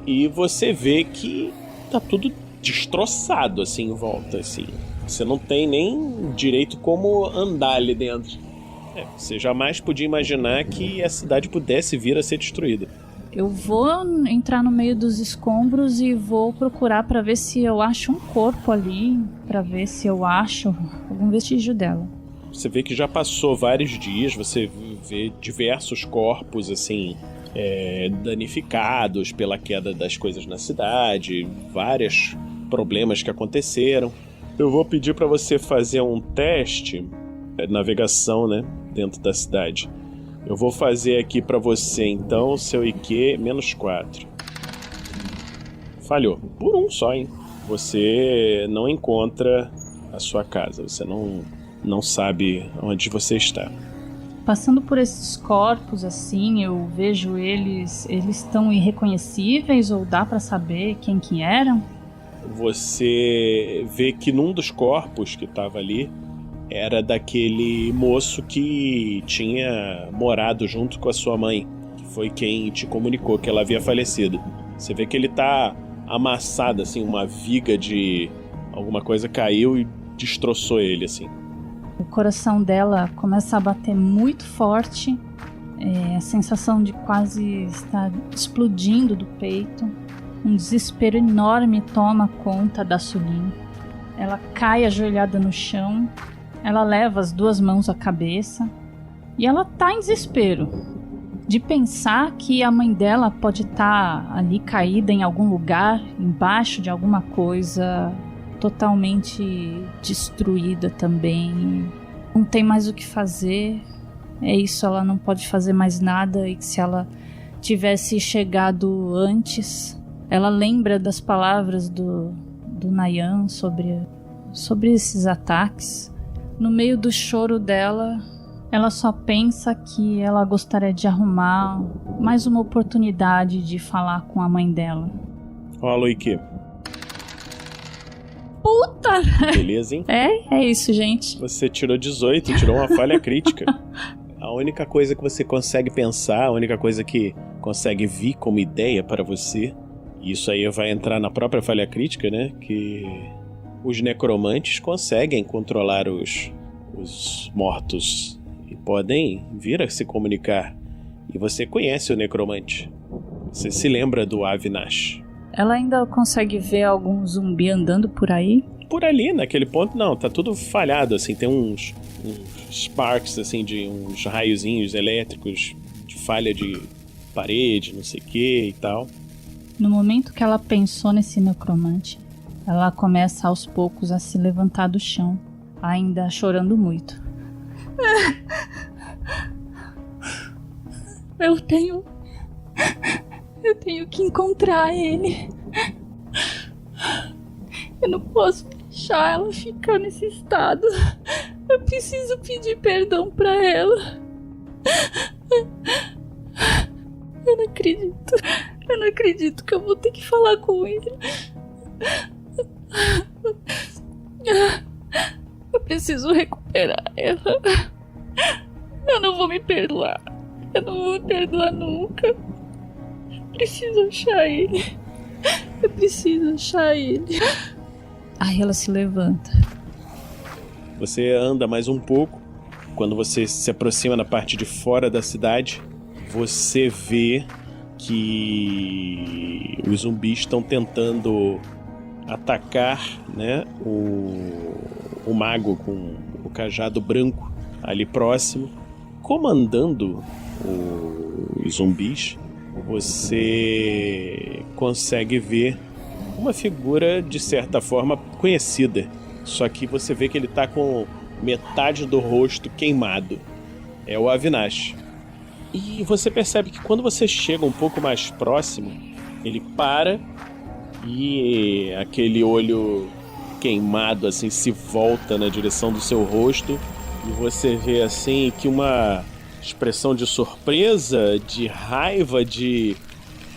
e você vê que tá tudo destroçado assim em volta, assim. Você não tem nem direito como andar ali dentro. Você jamais podia imaginar que a cidade pudesse vir a ser destruída. Eu vou entrar no meio dos escombros e vou procurar para ver se eu acho um corpo ali, para ver se eu acho algum vestígio dela. Você vê que já passou vários dias, você vê diversos corpos assim, danificados pela queda das coisas na cidade, vários problemas que aconteceram. Eu vou pedir para você fazer um teste de navegação, né, dentro da cidade. Eu vou fazer aqui para você, então, seu IQ -4. Falhou. Por 1 só, hein? Você não encontra a sua casa. Você não sabe onde você está. Passando por esses corpos, assim, eu vejo eles estão irreconhecíveis, ou dá para saber quem que eram? Você vê que num dos corpos que estava ali era daquele moço que tinha morado junto com a sua mãe, que foi quem te comunicou que ela havia falecido. Você vê que ele tá amassado, assim, uma viga de alguma coisa caiu e destroçou ele, assim. O coração dela começa a bater muito forte, a sensação de quase estar explodindo do peito. Um desespero enorme toma conta da Suline. Ela cai ajoelhada no chão, ela leva as 2 mãos à cabeça e ela tá em desespero de pensar que a mãe dela pode estar ali caída em algum lugar, embaixo de alguma coisa, totalmente destruída também. Não tem mais o que fazer, é isso, ela não pode fazer mais nada, e se ela tivesse chegado antes... Ela lembra das palavras do Nayan sobre esses ataques. No meio do choro dela, ela só pensa que ela gostaria de arrumar mais uma oportunidade de falar com a mãe dela. Rola o IQ. Puta! Beleza, hein? É isso, gente. Você tirou 18, tirou uma falha crítica. A única coisa que você consegue pensar, a única coisa que consegue vir como ideia para você, e isso aí vai entrar na própria falha crítica, né? Que os necromantes conseguem controlar os mortos e podem vir a se comunicar. E você conhece o necromante. Você se lembra do Avinash. Ela ainda consegue ver algum zumbi andando por aí? Por ali, naquele ponto, não. Tá tudo falhado, assim. Tem uns sparks, assim, de uns raiozinhos elétricos de falha de parede, não sei o que e tal. No momento que ela pensou nesse necromante, ela começa aos poucos a se levantar do chão, ainda chorando muito. Eu tenho que encontrar ele. Eu não posso deixar ela ficar nesse estado. Eu preciso pedir perdão pra ela. Eu não acredito que eu vou ter que falar com ele. Eu preciso recuperar ela. Eu não vou me perdoar. Eu não vou me perdoar nunca. Preciso achar ele. Eu preciso achar ele. Aí ela se levanta. Você anda mais um pouco. Quando você se aproxima na parte de fora da cidade, você vê que os zumbis estão tentando atacar, né, o mago com o cajado branco ali próximo. Comandando os zumbis, você consegue ver uma figura de certa forma conhecida, só que você vê que ele tá com metade do rosto queimado. É o Avinash. E você percebe que quando você chega um pouco mais próximo, ele para e aquele olho queimado assim se volta na direção do seu rosto e você vê assim que uma expressão de surpresa, de raiva, de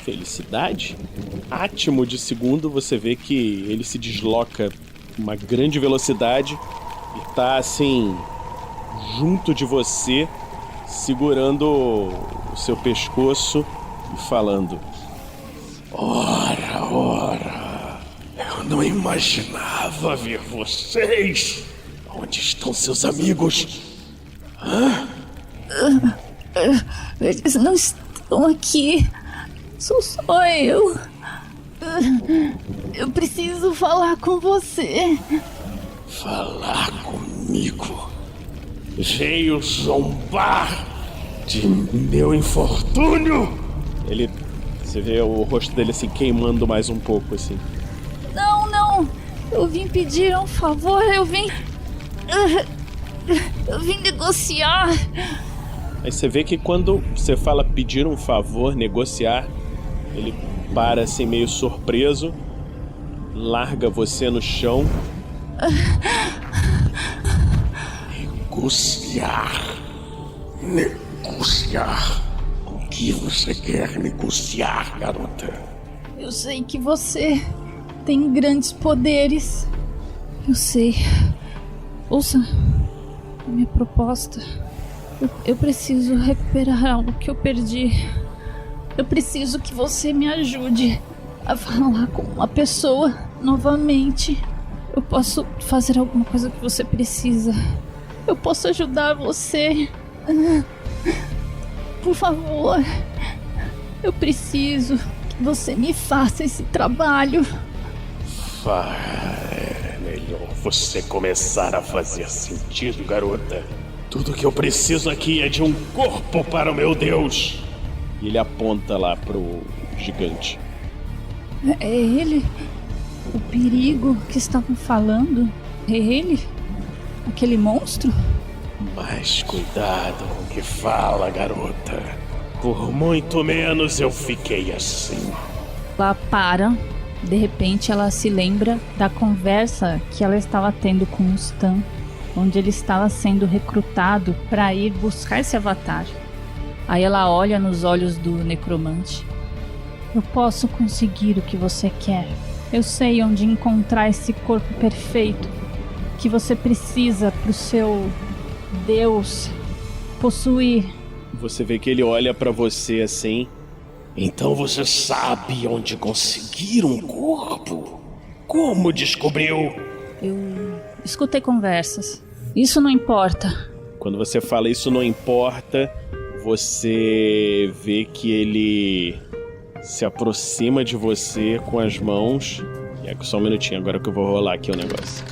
felicidade, átimo de segundo, você vê que ele se desloca com uma grande velocidade e tá assim junto de você, segurando o seu pescoço e falando: Ora, eu não imaginava ver vocês. Onde estão seus amigos? Hã? Eles não estão aqui. Sou só eu. Eu preciso falar com você. Falar comigo? Veio zombar de meu infortúnio? Você vê o rosto dele assim queimando mais um pouco assim. Não. Eu vim pedir um favor. Eu vim negociar. Aí você vê que quando você fala pedir um favor, negociar, ele para assim meio surpreso, larga você no chão. Negociar? O que você quer negociar, garota? Eu sei que você tem grandes poderes. Eu sei. Ouça a minha proposta. Eu preciso recuperar algo que eu perdi. Eu preciso que você me ajude a falar com uma pessoa novamente. Eu posso fazer alguma coisa que você precisa. Eu posso ajudar você. Por favor. Eu preciso que você me faça esse trabalho. É melhor você começar a fazer sentido, garota. Tudo que eu preciso aqui é de um corpo para o meu Deus. E ele aponta lá pro gigante. É ele? O perigo que estavam falando? É ele? Aquele monstro? Mas cuidado com o que fala, garota. Por muito menos eu fiquei assim. Ela para De repente ela se lembra da conversa que ela estava tendo com o Stan, onde ele estava sendo recrutado para ir buscar esse avatar. Aí ela olha nos olhos do necromante. Eu posso conseguir o que você quer. Eu sei onde encontrar esse corpo perfeito que você precisa pro seu Deus possuir. Você vê que ele olha pra você assim. Então você sabe onde conseguir um corpo? Como descobriu? Eu escutei conversas. Isso não importa. Quando você fala isso não importa, você vê que ele se aproxima de você com as mãos. Só um minutinho, agora que eu vou rolar aqui o negócio.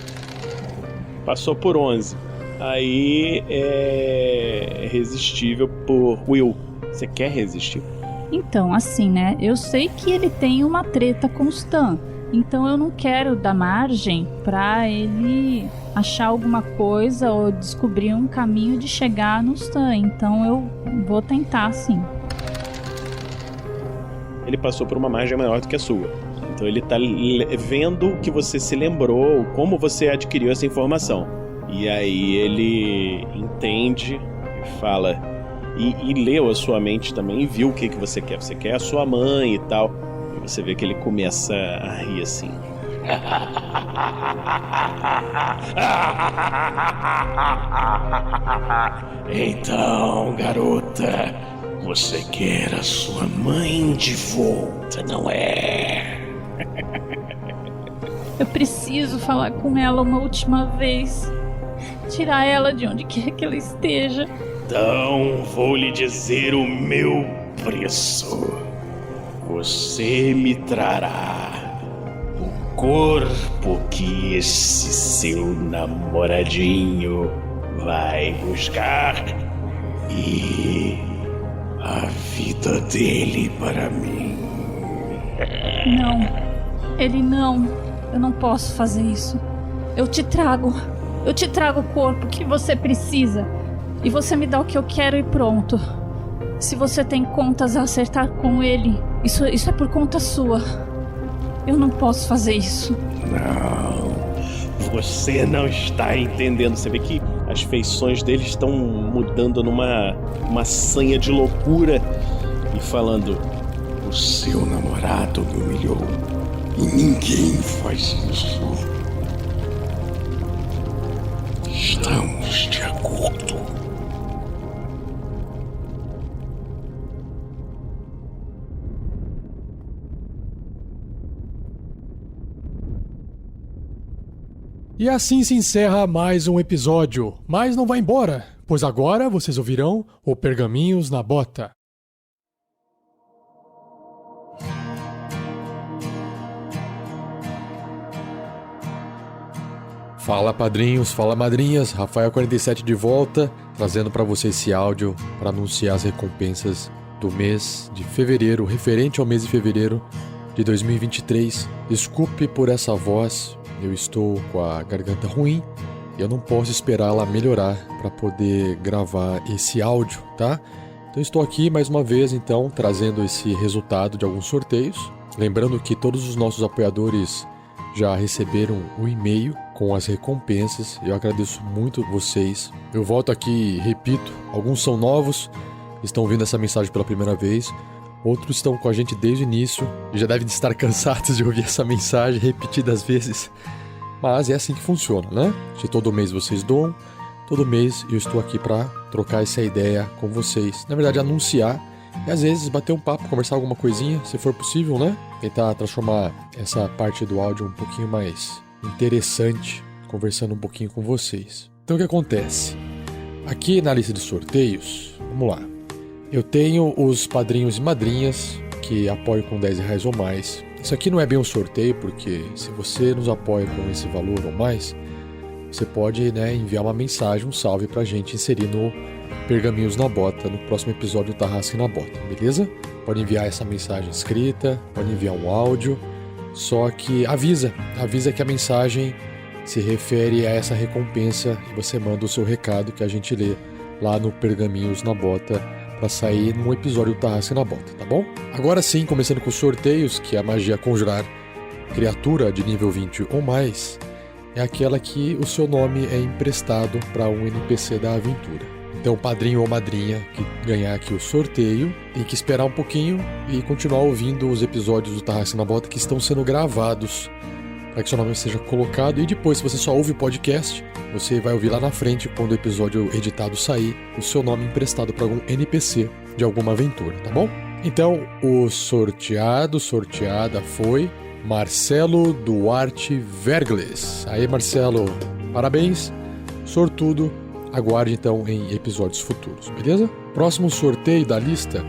Passou por 11. Aí é resistível por Will. Você quer resistir? Então, assim, né? Eu sei que ele tem uma treta com o Stan. Então eu não quero dar margem pra ele achar alguma coisa ou descobrir um caminho de chegar no Stan. Então eu vou tentar, sim. Ele passou por uma margem maior do que a sua. Então ele tá vendo que você se lembrou, como você adquiriu essa informação. E aí ele entende e fala... E leu a sua mente também e viu o que você quer. Você quer a sua mãe e tal. E você vê que ele começa a rir assim. Então, garota, você quer a sua mãe de volta, não é? Eu preciso falar com ela uma última vez. Tirar ela de onde quer que ela esteja. Então vou lhe dizer o meu preço. Você me trará o corpo que esse seu namoradinho vai buscar e a vida dele para mim. Não, ele não. Eu não posso fazer isso. Eu te trago o corpo que você precisa. E você me dá o que eu quero e pronto. Se você tem contas a acertar com ele, isso é por conta sua. Eu não posso fazer isso. Não, você não está entendendo. Você vê que as feições dele estão mudando numa sanha de loucura. E falando, o seu namorado me humilhou. E ninguém faz isso. Estamos de acordo. E assim se encerra mais um episódio, mas não vai embora, pois agora vocês ouvirão o Pergaminhos na Bota. Fala padrinhos, fala madrinhas, Rafael47 de volta, trazendo para você esse áudio para anunciar as recompensas do mês de fevereiro, referente ao mês de fevereiro de 2023. Desculpe por essa voz. Eu estou com a garganta ruim e eu não posso esperar ela melhorar para poder gravar esse áudio, tá? Então estou aqui mais uma vez, então, trazendo esse resultado de alguns sorteios. Lembrando que todos os nossos apoiadores já receberam o e-mail com as recompensas. Eu agradeço muito vocês. Eu volto aqui e repito, alguns são novos, estão ouvindo essa mensagem pela primeira vez. Outros estão com a gente desde o início e já devem estar cansados de ouvir essa mensagem repetidas vezes. Mas é assim que funciona, né? Se todo mês vocês doam, todo mês eu estou aqui para trocar essa ideia com vocês. Na verdade, anunciar e às vezes bater um papo, conversar alguma coisinha, se for possível, né? Tentar transformar essa parte do áudio um pouquinho mais interessante, conversando um pouquinho com vocês. Então o que acontece? Aqui na lista de sorteios, vamos lá. Eu tenho os padrinhos e madrinhas que apoiam com R$10 ou mais. Isso aqui não é bem um sorteio, porque se você nos apoia com esse valor ou mais, você pode, né, enviar uma mensagem, um salve pra gente inserir no Pergaminhos na Bota, no próximo episódio do Tarrasque na Bota, beleza? Pode enviar essa mensagem escrita, pode enviar um áudio, só que avisa que a mensagem se refere a essa recompensa e você manda o seu recado que a gente lê lá no Pergaminhos na Bota para sair num episódio do Tarrasque na Bota, tá bom? Agora sim, começando com os sorteios, que a magia conjurar criatura de nível 20 ou mais é aquela que o seu nome é emprestado para um NPC da aventura. Então, o padrinho ou madrinha que ganhar aqui o sorteio tem que esperar um pouquinho e continuar ouvindo os episódios do Tarrasque na Bota que estão sendo gravados para que seu nome seja colocado. E depois, se você só ouve o podcast, você vai ouvir lá na frente, quando o episódio editado sair, o seu nome emprestado para algum NPC de alguma aventura, tá bom? Então, o sorteada foi Marcelo Duarte Vergles. Aí, Marcelo, parabéns, sortudo. Aguarde então em episódios futuros, beleza? Próximo sorteio da lista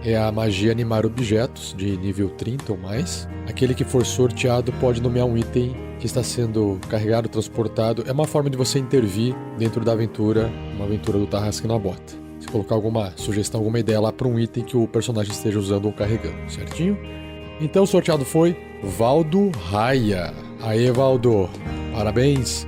é a magia animar objetos de nível 30 ou mais. Aquele que for sorteado pode nomear um item que está sendo carregado, transportado. É uma forma de você intervir dentro da aventura, uma aventura do Tarrasque na Bota. Se colocar alguma sugestão, alguma ideia lá para um item que o personagem esteja usando ou carregando, certinho? Então o sorteado foi Valdo Raia. Aê, Valdo, parabéns!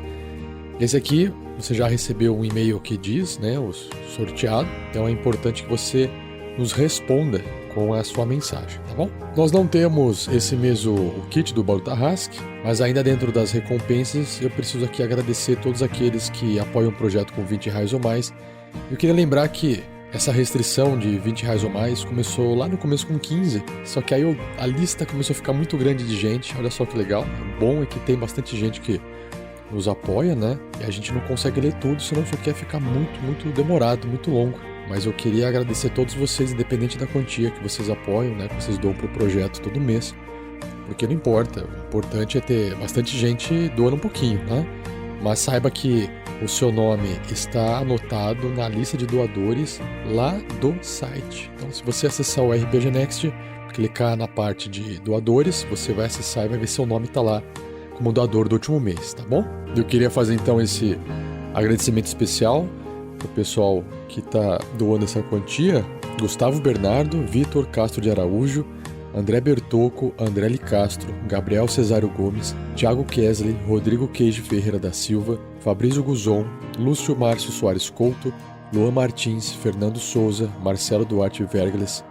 Esse aqui você já recebeu um e-mail que diz, né, o sorteado, então é importante que você nos responda com a sua mensagem, tá bom? Nós não temos esse mês o kit do Baú Tarrasque, mas ainda dentro das recompensas eu preciso aqui agradecer todos aqueles que apoiam o projeto com R$20 ou mais. Eu queria lembrar que essa restrição de R$20 ou mais começou lá no começo com 15, só que aí a lista começou a ficar muito grande de gente. Olha só que legal, o bom é que tem bastante gente que nos apoia, né? E a gente não consegue ler tudo, senão isso aqui ia ficar muito demorado, muito longo. Mas eu queria agradecer a todos vocês, independente da quantia que vocês apoiam, né? Que vocês dão pro projeto todo mês. Porque não importa, o importante é ter bastante gente doando um pouquinho, né? Mas saiba que o seu nome está anotado na lista de doadores lá do site. Então, se você acessar o RPG Next, clicar na parte de doadores, você vai acessar e vai ver seu nome está lá como doador do último mês, tá bom? Eu queria fazer então esse agradecimento especial pro pessoal que está doando essa quantia: Gustavo Bernardo, Vitor Castro de Araújo, André Bertocco, André Li Castro, Gabriel Cesário Gomes, Thiago Kesley, Rodrigo Queijo Ferreira da Silva, Fabrício Guzon, Lúcio Márcio Soares Couto, Luan Martins, Fernando Souza, Marcelo Duarte Vergles,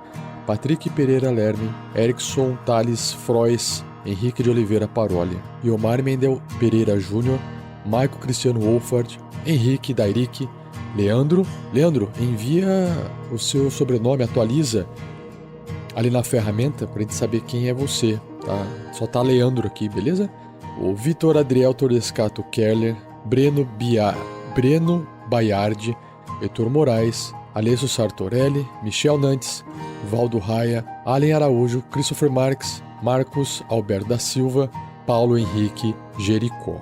Patrick Pereira Lermen, Erickson Thales Frois, Henrique de Oliveira Paroli, Iomar Mendel Pereira Júnior, Maico Cristiano Wolford, Henrique Dairic, Leandro, envia o seu sobrenome, atualiza ali na ferramenta pra gente saber quem é você, tá? Só tá Leandro aqui, beleza? O Vitor Adriel Torescato Kerler, Breno Baiardi, Heitor Moraes, Alessio Sartorelli, Michel Nantes, Valdo Raia, Allen Araújo, Christopher Marques, Marcos Alberto da Silva, Paulo Henrique Jericó.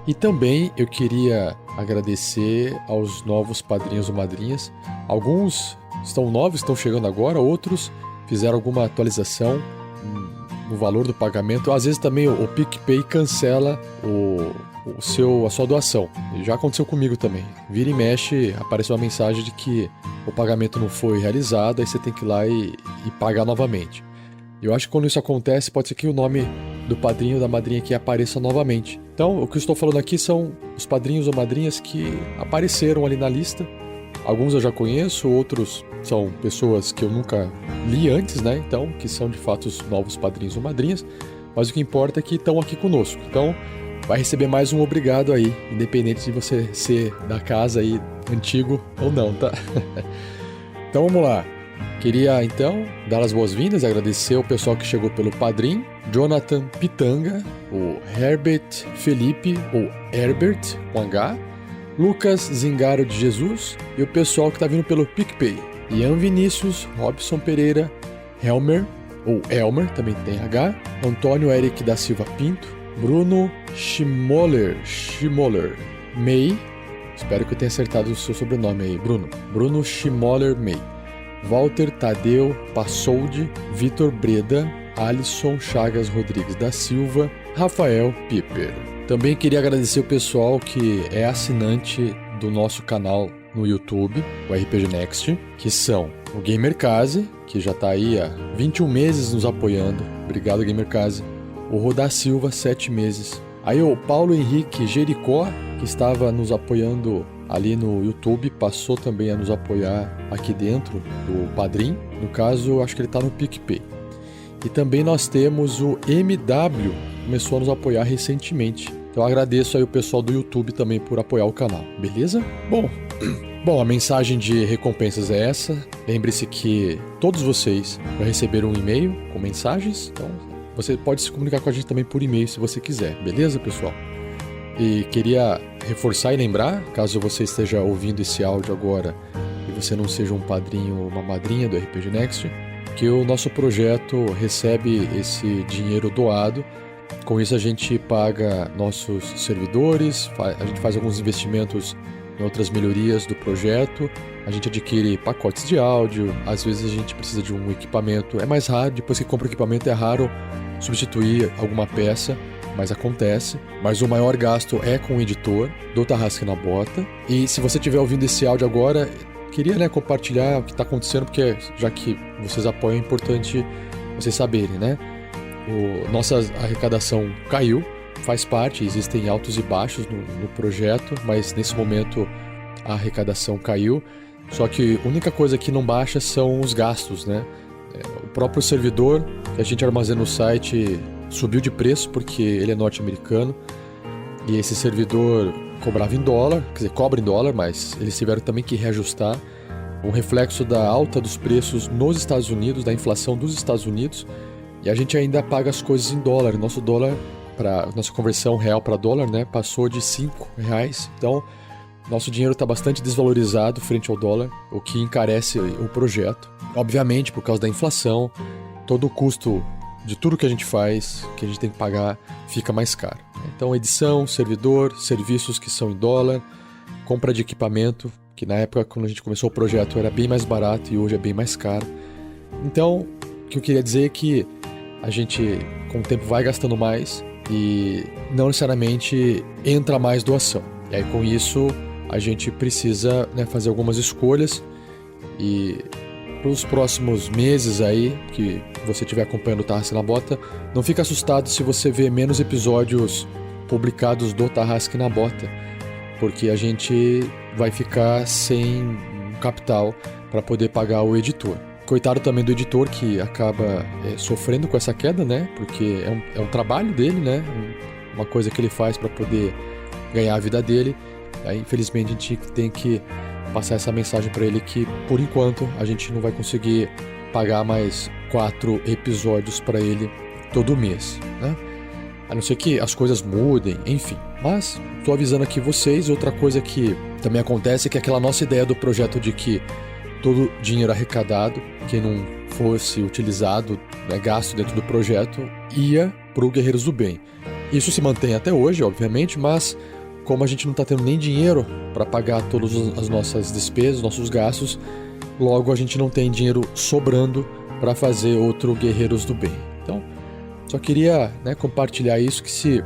E também eu queria agradecer aos novos padrinhos ou madrinhas. Alguns estão novos, estão chegando agora, outros fizeram alguma atualização no valor do pagamento. Às vezes também o PicPay cancela a sua doação. Já aconteceu comigo também. Vira e mexe, aparece uma mensagem de que o pagamento não foi realizado, aí você tem que ir lá e pagar novamente. Eu acho que quando isso acontece, pode ser que o nome do padrinho ou da madrinha aqui apareça novamente. Então, o que eu estou falando aqui são os padrinhos ou madrinhas que apareceram ali na lista. Alguns eu já conheço, outros são pessoas que eu nunca li antes, né? Então, que são de fato os novos padrinhos ou madrinhas. Mas o que importa é que estão aqui conosco. Então, vai receber mais um obrigado aí, independente de você ser da casa aí, antigo ou não, tá? Então, vamos lá. Queria, então, dar as boas-vindas e agradecer ao pessoal que chegou pelo Padrim: Jonathan Pitanga, o Herbert Felipe, ou Herbert, com H, Lucas Zingaro de Jesus, e o pessoal que está vindo pelo PicPay: Ian Vinícius, Robson Pereira, Helmer, ou Elmer, também tem H, Antônio Eric da Silva Pinto, Bruno Schimoller, May, espero que eu tenha acertado o seu sobrenome aí, Bruno Schimoller May, Walter Tadeu Passoldi, Vitor Breda, Alisson Chagas Rodrigues da Silva, Rafael Piper. Também queria agradecer o pessoal que é assinante do nosso canal no YouTube, o RPG Next, que são o Gamercase, que já está aí há 21 meses nos apoiando. Obrigado, Gamercase. O Rodar Silva, 7 meses. Aí o Paulo Henrique Jericó, que estava nos apoiando ali no YouTube, passou também a nos apoiar aqui dentro do Padrim. No caso, acho que ele está no PicPay. E também nós temos o MW, começou a nos apoiar recentemente. Então eu agradeço aí o pessoal do YouTube também por apoiar o canal, beleza? Bom, a mensagem de recompensas é essa. Lembre-se que todos vocês já receberam um e-mail com mensagens, então você pode se comunicar com a gente também por e-mail se você quiser, beleza, pessoal? E queria reforçar e lembrar, caso você esteja ouvindo esse áudio agora e você não seja um padrinho ou uma madrinha do RPG Next, que o nosso projeto recebe esse dinheiro doado. Com isso a gente paga nossos servidores, a gente faz alguns investimentos em outras melhorias do projeto, a gente adquire pacotes de áudio, às vezes a gente precisa de um equipamento, é mais raro, depois que compra o equipamento é raro substituir alguma peça, mas acontece. Mas o maior gasto é com o editor do Tarrasque na Bota. E se você estiver ouvindo esse áudio agora, queria compartilhar o que está acontecendo, porque já que vocês apoiam é importante vocês saberem, né? Nossa arrecadação caiu, faz parte, existem altos e baixos no projeto, mas nesse momento a arrecadação caiu. Só que a única coisa que não baixa são os gastos, né? O próprio servidor que a gente armazena no site subiu de preço porque ele é norte-americano e esse servidor cobrava em dólar, quer dizer, cobra em dólar, mas eles tiveram também que reajustar, um reflexo da alta dos preços nos Estados Unidos, da inflação dos Estados Unidos, e a gente ainda paga as coisas em dólar. Nosso dólar, nossa conversão real para dólar, né, passou de R$5, então nosso dinheiro está bastante desvalorizado frente ao dólar, o que encarece o projeto. Obviamente, por causa da inflação, todo o custo de tudo que a gente faz, que a gente tem que pagar, fica mais caro. Então, edição, servidor, serviços que são em dólar, compra de equipamento, que na época, quando a gente começou o projeto, era bem mais barato e hoje é bem mais caro. Então, o que eu queria dizer é que a gente, com o tempo, vai gastando mais e não necessariamente entra mais doação. E aí, com isso, a gente precisa, fazer algumas escolhas e para os próximos meses aí, que você estiver acompanhando o Tarrasque na Bota, não fica assustado se você vê menos episódios publicados do Tarrasque na Bota, porque a gente vai ficar sem capital para poder pagar o editor. Coitado também do editor que acaba sofrendo com essa queda, né? Porque é um trabalho dele, né? Uma coisa que ele faz para poder ganhar a vida dele. Aí, infelizmente, a gente tem que passar essa mensagem para ele que, por enquanto, a gente não vai conseguir pagar mais 4 episódios para ele todo mês, né? A não ser que as coisas mudem, enfim. Mas estou avisando aqui vocês. Outra coisa que também acontece é que aquela nossa ideia do projeto de que todo dinheiro arrecadado, que não fosse utilizado, gasto dentro do projeto, ia para o Guerreiros do Bem. Isso se mantém até hoje, obviamente, mas como a gente não está tendo nem dinheiro para pagar todas as nossas despesas, nossos gastos, logo a gente não tem dinheiro sobrando para fazer outro Guerreiros do Bem. Então, só queria compartilhar isso, que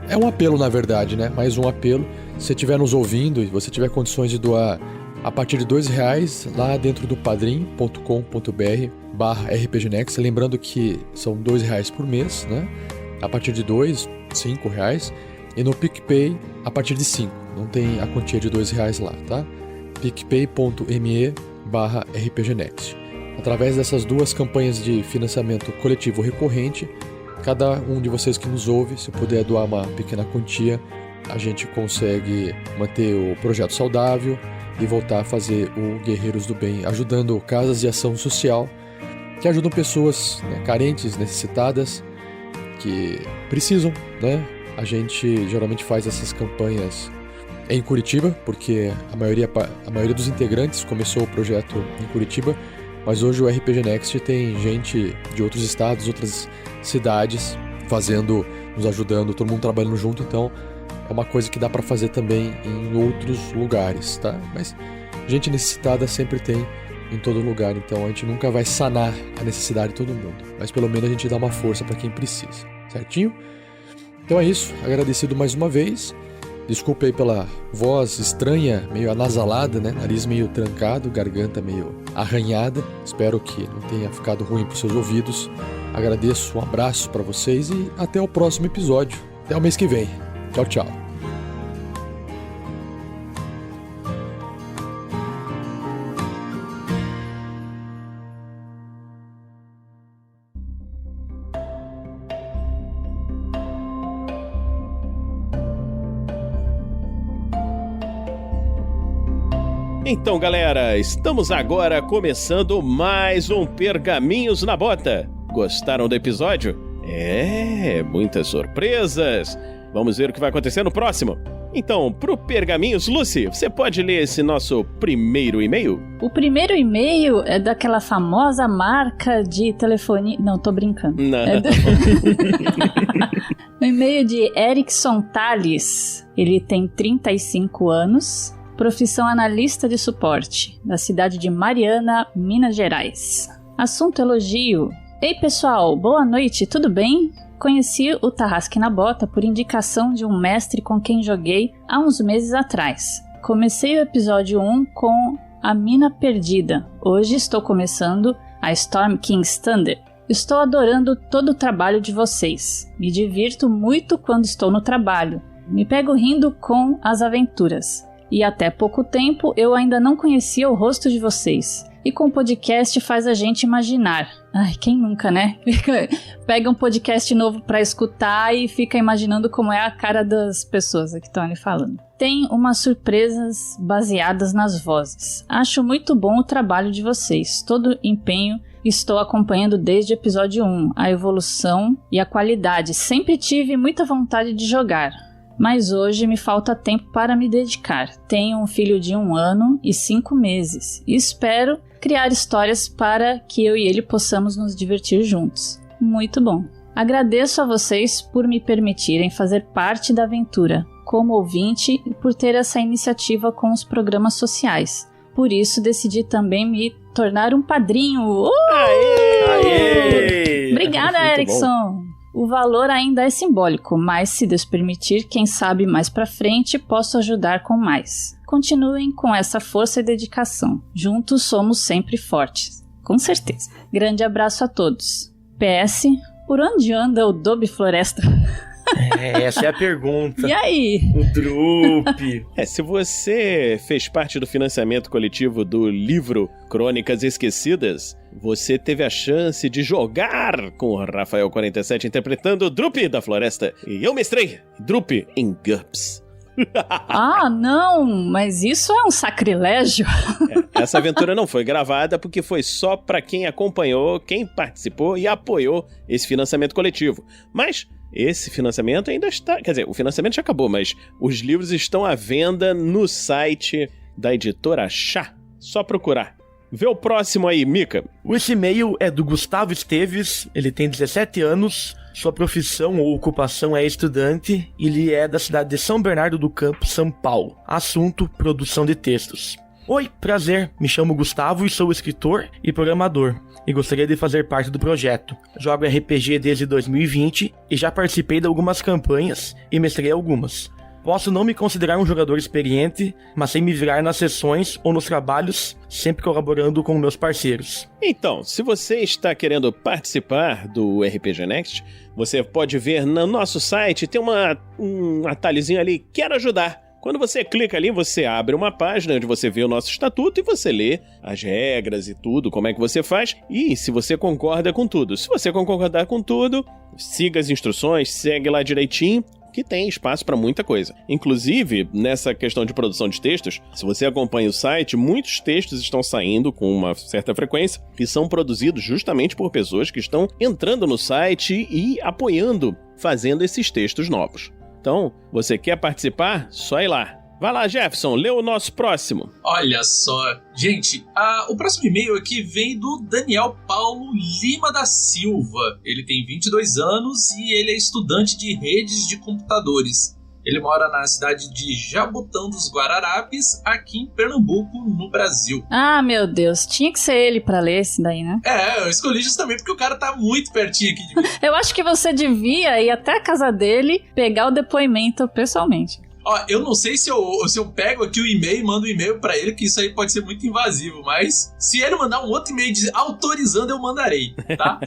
é um apelo, na verdade, mais um apelo. Se você estiver nos ouvindo e você tiver condições de doar a partir de R$2 lá dentro do padrim.com.br/rpgnext, lembrando que são R$2 por mês, né? A partir de R$2, R$5, e no PicPay a partir de 5, não tem a quantia de R$2 lá, tá? picpay.me/rpgnext. Através dessas duas campanhas de financiamento coletivo recorrente, cada um de vocês que nos ouve, se puder doar uma pequena quantia, a gente consegue manter o projeto saudável e voltar a fazer o Guerreiros do Bem, ajudando casas de ação social que ajudam pessoas carentes, necessitadas, que precisam, A gente geralmente faz essas campanhas em Curitiba, porque a maioria dos integrantes começou o projeto em Curitiba, mas hoje o RPG Next tem gente de outros estados, outras cidades nos ajudando, todo mundo trabalhando junto, então é uma coisa que dá para fazer também em outros lugares, tá? Mas gente necessitada sempre tem em todo lugar, então a gente nunca vai sanar a necessidade de todo mundo, mas pelo menos a gente dá uma força para quem precisa, certinho? Então é isso, agradecido mais uma vez. Desculpe aí pela voz estranha, meio anasalada, nariz meio trancado, garganta meio arranhada. Espero que não tenha ficado ruim para os seus ouvidos. Agradeço, um abraço para vocês e até o próximo episódio. Até o mês que vem. Tchau, tchau. Então, galera, estamos agora começando mais um Pergaminhos na Bota. Gostaram do episódio? Muitas surpresas. Vamos ver o que vai acontecer no próximo. Então, pro Pergaminhos, Lucy, você pode ler esse nosso primeiro e-mail? O primeiro e-mail é daquela famosa marca de telefonia... Não, tô brincando. Não. O e-mail de Erickson Tales. Ele tem 35 anos, profissão analista de suporte, da cidade de Mariana, Minas Gerais. Assunto elogio. Ei pessoal, boa noite, tudo bem? Conheci o Tarrasque na Bota por indicação de um mestre com quem joguei há uns meses atrás. Comecei o episódio 1 com a Mina Perdida. Hoje estou começando a Storm King's Thunder. Estou adorando todo o trabalho de vocês. Me divirto muito quando estou no trabalho. Me pego rindo com as aventuras. E até pouco tempo eu ainda não conhecia o rosto de vocês. E com o podcast faz a gente imaginar. Ai, quem nunca, né? Pega um podcast novo pra escutar e fica imaginando como é a cara das pessoas que estão ali falando. Tem umas surpresas baseadas nas vozes. Acho muito bom o trabalho de vocês. Todo empenho estou acompanhando desde o episódio 1. A evolução e a qualidade. Sempre tive muita vontade de jogar. Mas hoje me falta tempo para me dedicar. Tenho um filho de 1 ano e 5 meses. E espero criar histórias para que eu e ele possamos nos divertir juntos. Muito bom. Agradeço a vocês por me permitirem fazer parte da aventura, como ouvinte e por ter essa iniciativa com os programas sociais. Por isso decidi também me tornar um padrinho. Aê! Obrigada, Muito Erickson! bom. O valor ainda é simbólico, mas se Deus permitir, quem sabe mais pra frente posso ajudar com mais. Continuem com essa força e dedicação. Juntos somos sempre fortes. Com certeza. Grande abraço a todos. PS, por onde anda o Dobby Floresta? Essa é a pergunta. E aí? O Drup. Se você fez parte do financiamento coletivo do livro Crônicas Esquecidas, você teve a chance de jogar com o Rafael 47 interpretando o Drup da Floresta. E eu mestrei Drup em GURPS. Ah, não, mas isso é um sacrilégio. Essa aventura não foi gravada porque foi só para quem acompanhou, quem participou e apoiou esse financiamento coletivo. Mas esse financiamento ainda está... Quer dizer, o financiamento já acabou, mas os livros estão à venda no site da editora Chá. Só procurar. Vê o próximo aí, Mika. Esse e-mail é do Gustavo Esteves, ele tem 17 anos, sua profissão ou ocupação é estudante, ele é da cidade de São Bernardo do Campo, São Paulo. Assunto, produção de textos. Oi, prazer, me chamo Gustavo e sou escritor e programador, e gostaria de fazer parte do projeto. Jogo RPG desde 2020 e já participei de algumas campanhas e mestrei algumas. Posso não me considerar um jogador experiente, mas sei me virar nas sessões ou nos trabalhos, sempre colaborando com meus parceiros. Então, se você está querendo participar do RPG Next, você pode ver no nosso site, tem um atalhozinho ali, Quero Ajudar. Quando você clica ali, você abre uma página onde você vê o nosso estatuto e você lê as regras e tudo, como é que você faz e se você concorda com tudo. Se você concordar com tudo, siga as instruções, segue lá direitinho, que tem espaço para muita coisa. Inclusive, nessa questão de produção de textos, se você acompanha o site, muitos textos estão saindo com uma certa frequência e são produzidos justamente por pessoas que estão entrando no site e apoiando, fazendo esses textos novos. Então, você quer participar? Só ir lá. Vai lá, Jefferson, lê o nosso próximo. Olha só. Gente, o próximo e-mail aqui vem do Daniel Paulo Lima da Silva. Ele tem 22 anos e ele é estudante de redes de computadores. Ele mora na cidade de Jabotão dos Guararapes, aqui em Pernambuco, no Brasil. Ah, meu Deus, tinha que ser ele pra ler esse daí, né? Eu escolhi justamente porque o cara tá muito pertinho aqui de mim. Eu acho que você devia ir até a casa dele pegar o depoimento pessoalmente. Ó, eu não sei se eu pego aqui o e-mail e mando um e-mail pra ele, que isso aí pode ser muito invasivo, mas se ele mandar um outro e-mail autorizando, eu mandarei, tá?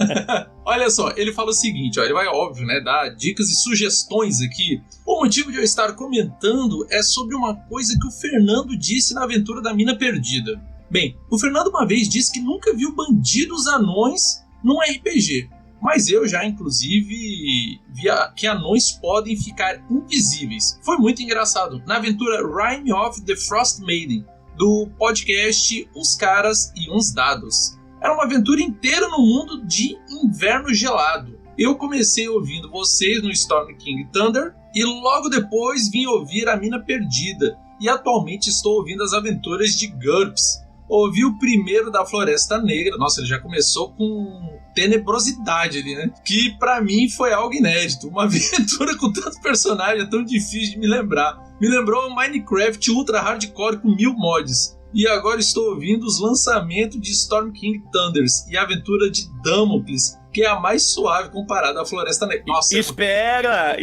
Olha só, ele fala o seguinte, ó, ele vai, óbvio, né, dar dicas e sugestões aqui. O motivo de eu estar comentando é sobre uma coisa que o Fernando disse na aventura da Mina Perdida. Bem, o Fernando uma vez disse que nunca viu bandidos anões num RPG. Mas eu já, inclusive, via que anões podem ficar invisíveis. Foi muito engraçado. Na aventura Rime of the Frost Maiden, do podcast Uns Caras e Uns Dados. Era uma aventura inteira no mundo de inverno gelado. Eu comecei ouvindo vocês no Storm King Thunder e logo depois vim ouvir A Mina Perdida. E atualmente estou ouvindo as aventuras de GURPS. Ouvi o primeiro da Floresta Negra. Nossa, ele já começou com tenebrosidade ali, né? Que pra mim foi algo inédito. Uma aventura com tantos personagens é tão difícil de me lembrar. Me lembrou Minecraft Ultra Hardcore com 1000 mods. E agora estou ouvindo os lançamentos de Storm King Thunders e a aventura de Damocles, que é a mais suave comparada à Floresta Negra. Nossa, espera!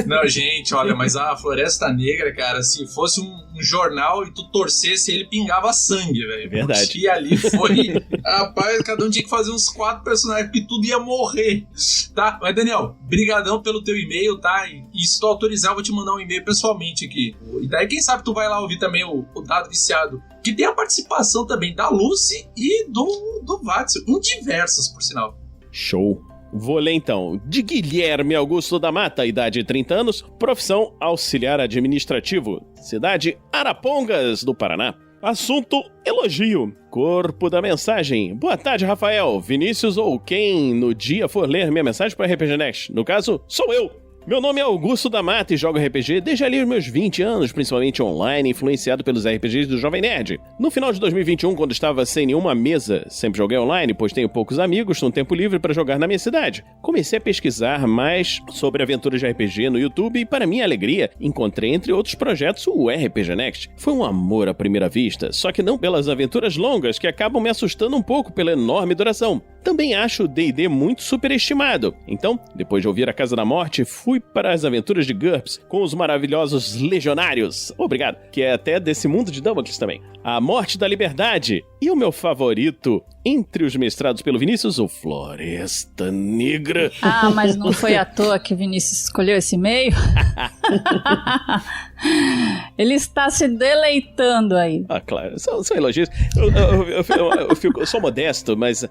Não, gente, olha, mas a Floresta Negra, cara, se fosse um jornal e tu torcesse, ele pingava sangue, velho. Verdade. E ali foi... Rapaz, cada um tinha que fazer uns 4 personagens, porque tudo ia morrer, tá? Mas, Daniel, brigadão pelo teu e-mail, tá? E se tu autorizar, eu vou te mandar um e-mail pessoalmente aqui. E daí, quem sabe tu vai lá ouvir também o Dado Viciado, que tem a participação também da Lucy e do Vatsil, em diversas, por sinal. Show. Vou ler então. De Guilherme Augusto da Mata, idade 30 anos, profissão auxiliar administrativo, cidade Arapongas, do Paraná. Assunto elogio. Corpo da mensagem. Boa tarde, Rafael, Vinícius ou quem no dia for ler minha mensagem para RPG Next. No caso, sou eu. Meu nome é Augusto da Mata e jogo RPG desde ali os meus 20 anos, principalmente online, influenciado pelos RPGs do Jovem Nerd. No final de 2021, quando estava sem nenhuma mesa, sempre joguei online, pois tenho poucos amigos, um tempo livre para jogar na minha cidade. Comecei a pesquisar mais sobre aventuras de RPG no YouTube e, para minha alegria, encontrei, entre outros projetos, o RPG Next. Foi um amor à primeira vista, só que não pelas aventuras longas, que acabam me assustando um pouco pela enorme duração. Também acho o D&D muito superestimado. Então, depois de ouvir A Casa da Morte, fui para as aventuras de GURPS com os maravilhosos Legionários. Obrigado. Que é até desse mundo de Damocles também. A Morte da Liberdade. E o meu favorito, entre os mestrados pelo Vinícius, o Floresta Negra. Ah, mas não foi à toa que o Vinícius escolheu esse meio? Ele está se deleitando aí. Ah, claro. São elogios. Eu sou modesto, mas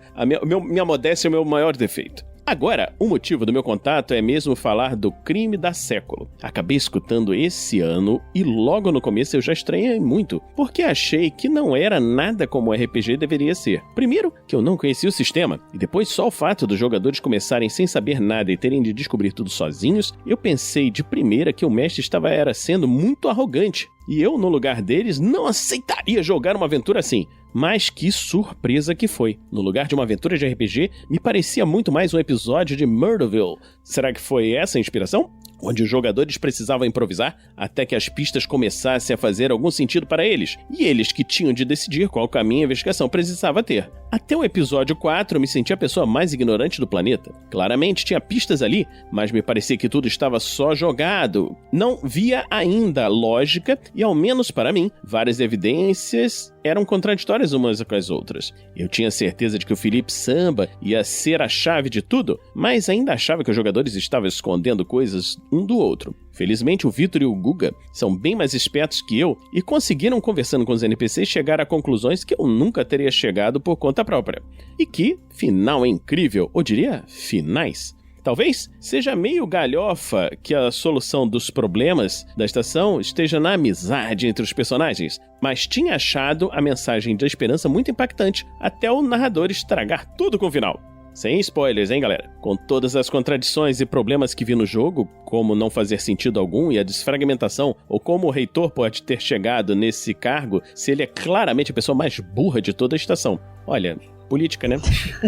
minha modéstia é o meu maior defeito. Agora, o motivo do meu contato é mesmo falar do crime da século. Acabei escutando esse ano e logo no começo eu já estranhei muito, porque achei que não era nada como o RPG deveria ser. Primeiro, que eu não conhecia o sistema, e depois só o fato dos jogadores começarem sem saber nada e terem de descobrir tudo sozinhos, eu pensei de primeira que o mestre estava sendo muito arrogante. E eu, no lugar deles, não aceitaria jogar uma aventura assim. Mas que surpresa que foi. No lugar de uma aventura de RPG, me parecia muito mais um episódio de Murderville. Será que foi essa a inspiração? Onde os jogadores precisavam improvisar até que as pistas começassem a fazer algum sentido para eles, e eles que tinham de decidir qual caminho a investigação precisava ter. Até o episódio 4 eu me senti a pessoa mais ignorante do planeta. Claramente tinha pistas ali, mas me parecia que tudo estava só jogado. Não via ainda lógica e, ao menos para mim, várias evidências eram contraditórias umas com as outras. Eu tinha certeza de que o Felipe Samba ia ser a chave de tudo, mas ainda achava que os jogadores estavam escondendo coisas um do outro. Felizmente, o Vitor e o Guga são bem mais espertos que eu e conseguiram, conversando com os NPCs, chegar a conclusões que eu nunca teria chegado por conta própria. E que final incrível, ou diria, finais. Talvez seja meio galhofa que a solução dos problemas da estação esteja na amizade entre os personagens, mas tinha achado a mensagem da esperança muito impactante, até o narrador estragar tudo com o final. Sem spoilers, hein, galera? Com todas as contradições e problemas que vi no jogo, como não fazer sentido algum e a desfragmentação, ou como o reitor pode ter chegado nesse cargo se ele é claramente a pessoa mais burra de toda a estação. Olha, política, né?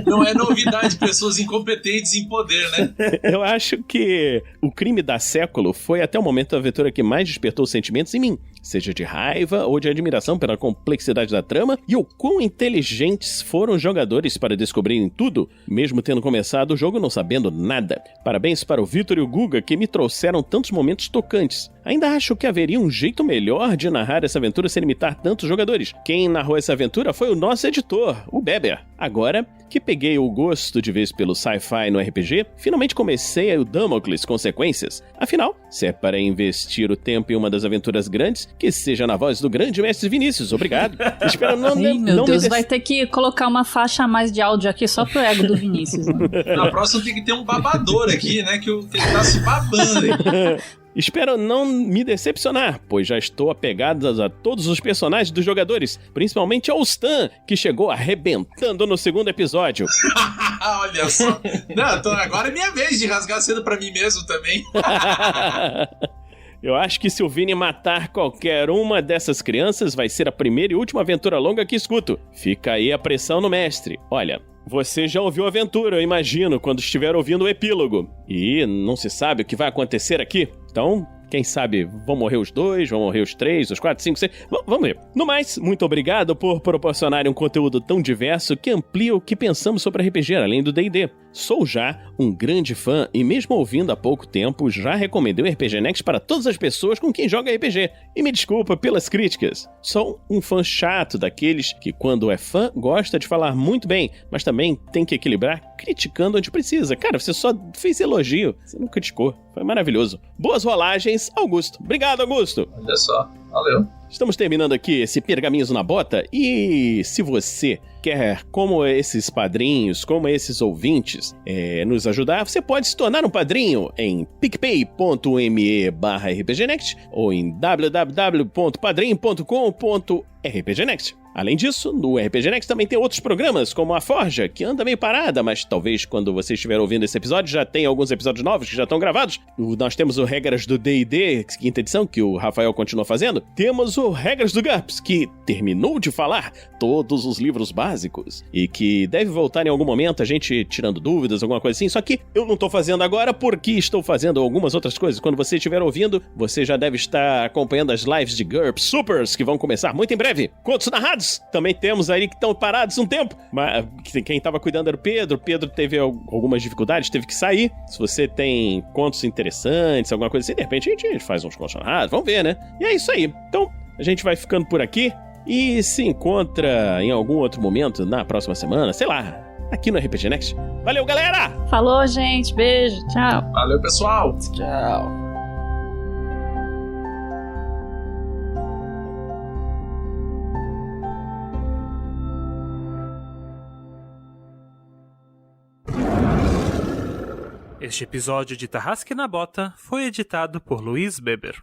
Não é novidade pessoas incompetentes em poder, né? Eu acho que o crime da século foi até o momento a aventura que mais despertou sentimentos em mim, seja de raiva ou de admiração pela complexidade da trama e o quão inteligentes foram os jogadores para descobrirem tudo, mesmo tendo começado o jogo não sabendo nada. Parabéns para o Vitor e o Guga que me trouxeram tantos momentos tocantes. Ainda acho que haveria um jeito melhor de narrar essa aventura sem limitar tantos jogadores. Quem narrou essa aventura foi o nosso editor, o Beber. Agora que peguei o gosto de vez pelo sci-fi no RPG, finalmente comecei o Damocles Consequências. Afinal, se é para investir o tempo em uma das aventuras grandes, que seja na voz do grande mestre Vinícius. Obrigado. Espero não... Meu Deus, vai ter que colocar uma faixa a mais de áudio aqui só pro ego do Vinícius. Né? Na próxima tem que ter um babador aqui, né? Que ele tá se babando aí. Espero não me decepcionar, pois já estou apegado a todos os personagens dos jogadores, principalmente ao Stan, que chegou arrebentando no segundo episódio. Olha só. Não, agora é minha vez de rasgar cedo pra mim mesmo também. Eu acho que se o Vini matar qualquer uma dessas crianças, vai ser a primeira e última aventura longa que escuto. Fica aí a pressão no mestre. Olha, você já ouviu a aventura, eu imagino, quando estiver ouvindo o epílogo. E não se sabe o que vai acontecer aqui. Então, quem sabe vão morrer os 2, vão morrer os 3, os 4, 5, 6... Vamos ver. No mais, muito obrigado por proporcionarem um conteúdo tão diverso que amplia o que pensamos sobre RPG, além do D&D. Sou já um grande fã e mesmo ouvindo há pouco tempo, já recomendei o RPG Next para todas as pessoas com quem joga RPG. E me desculpa pelas críticas. Sou um fã chato daqueles que, quando é fã, gosta de falar muito bem, mas também tem que equilibrar criticando onde precisa. Cara, você só fez elogio, você não criticou. Foi maravilhoso. Boas rolagens, Augusto. Obrigado, Augusto. Olha só, valeu. Estamos terminando aqui esse Pergaminhos na Bota e se você quer, como esses padrinhos, como esses ouvintes, nos ajudar, você pode se tornar um padrinho em picpay.me/rpgnext ou em www.padrim.com.rpgnext. Além disso, no RPG Next também tem outros programas, como a Forja, que anda meio parada, mas talvez quando você estiver ouvindo esse episódio já tenha alguns episódios novos que já estão gravados. Nós temos o Regras do D&D, quinta edição, que o Rafael continua fazendo. Temos o Regras do GURPS, que terminou de falar todos os livros básicos e que deve voltar em algum momento, a gente tirando dúvidas, alguma coisa assim. Só que eu não tô fazendo agora porque estou fazendo algumas outras coisas. Quando você estiver ouvindo, você já deve estar acompanhando as lives de GURPS Supers, que vão começar muito em breve. Contos narrados também temos aí que estão parados um tempo, mas quem estava cuidando era o Pedro. Pedro teve algumas dificuldades, teve que sair. Se você tem contos interessantes, alguma coisa assim, de repente a gente faz uns contos narrados, vamos ver, né? E é isso aí. Então, a gente vai ficando por aqui e se encontra em algum outro momento na próxima semana, sei lá, aqui no RPG Next. Valeu, galera! Falou, gente. Beijo. Tchau. Valeu, pessoal. Tchau. Este episódio de Tarrasque na Bota foi editado por Luiz Beber.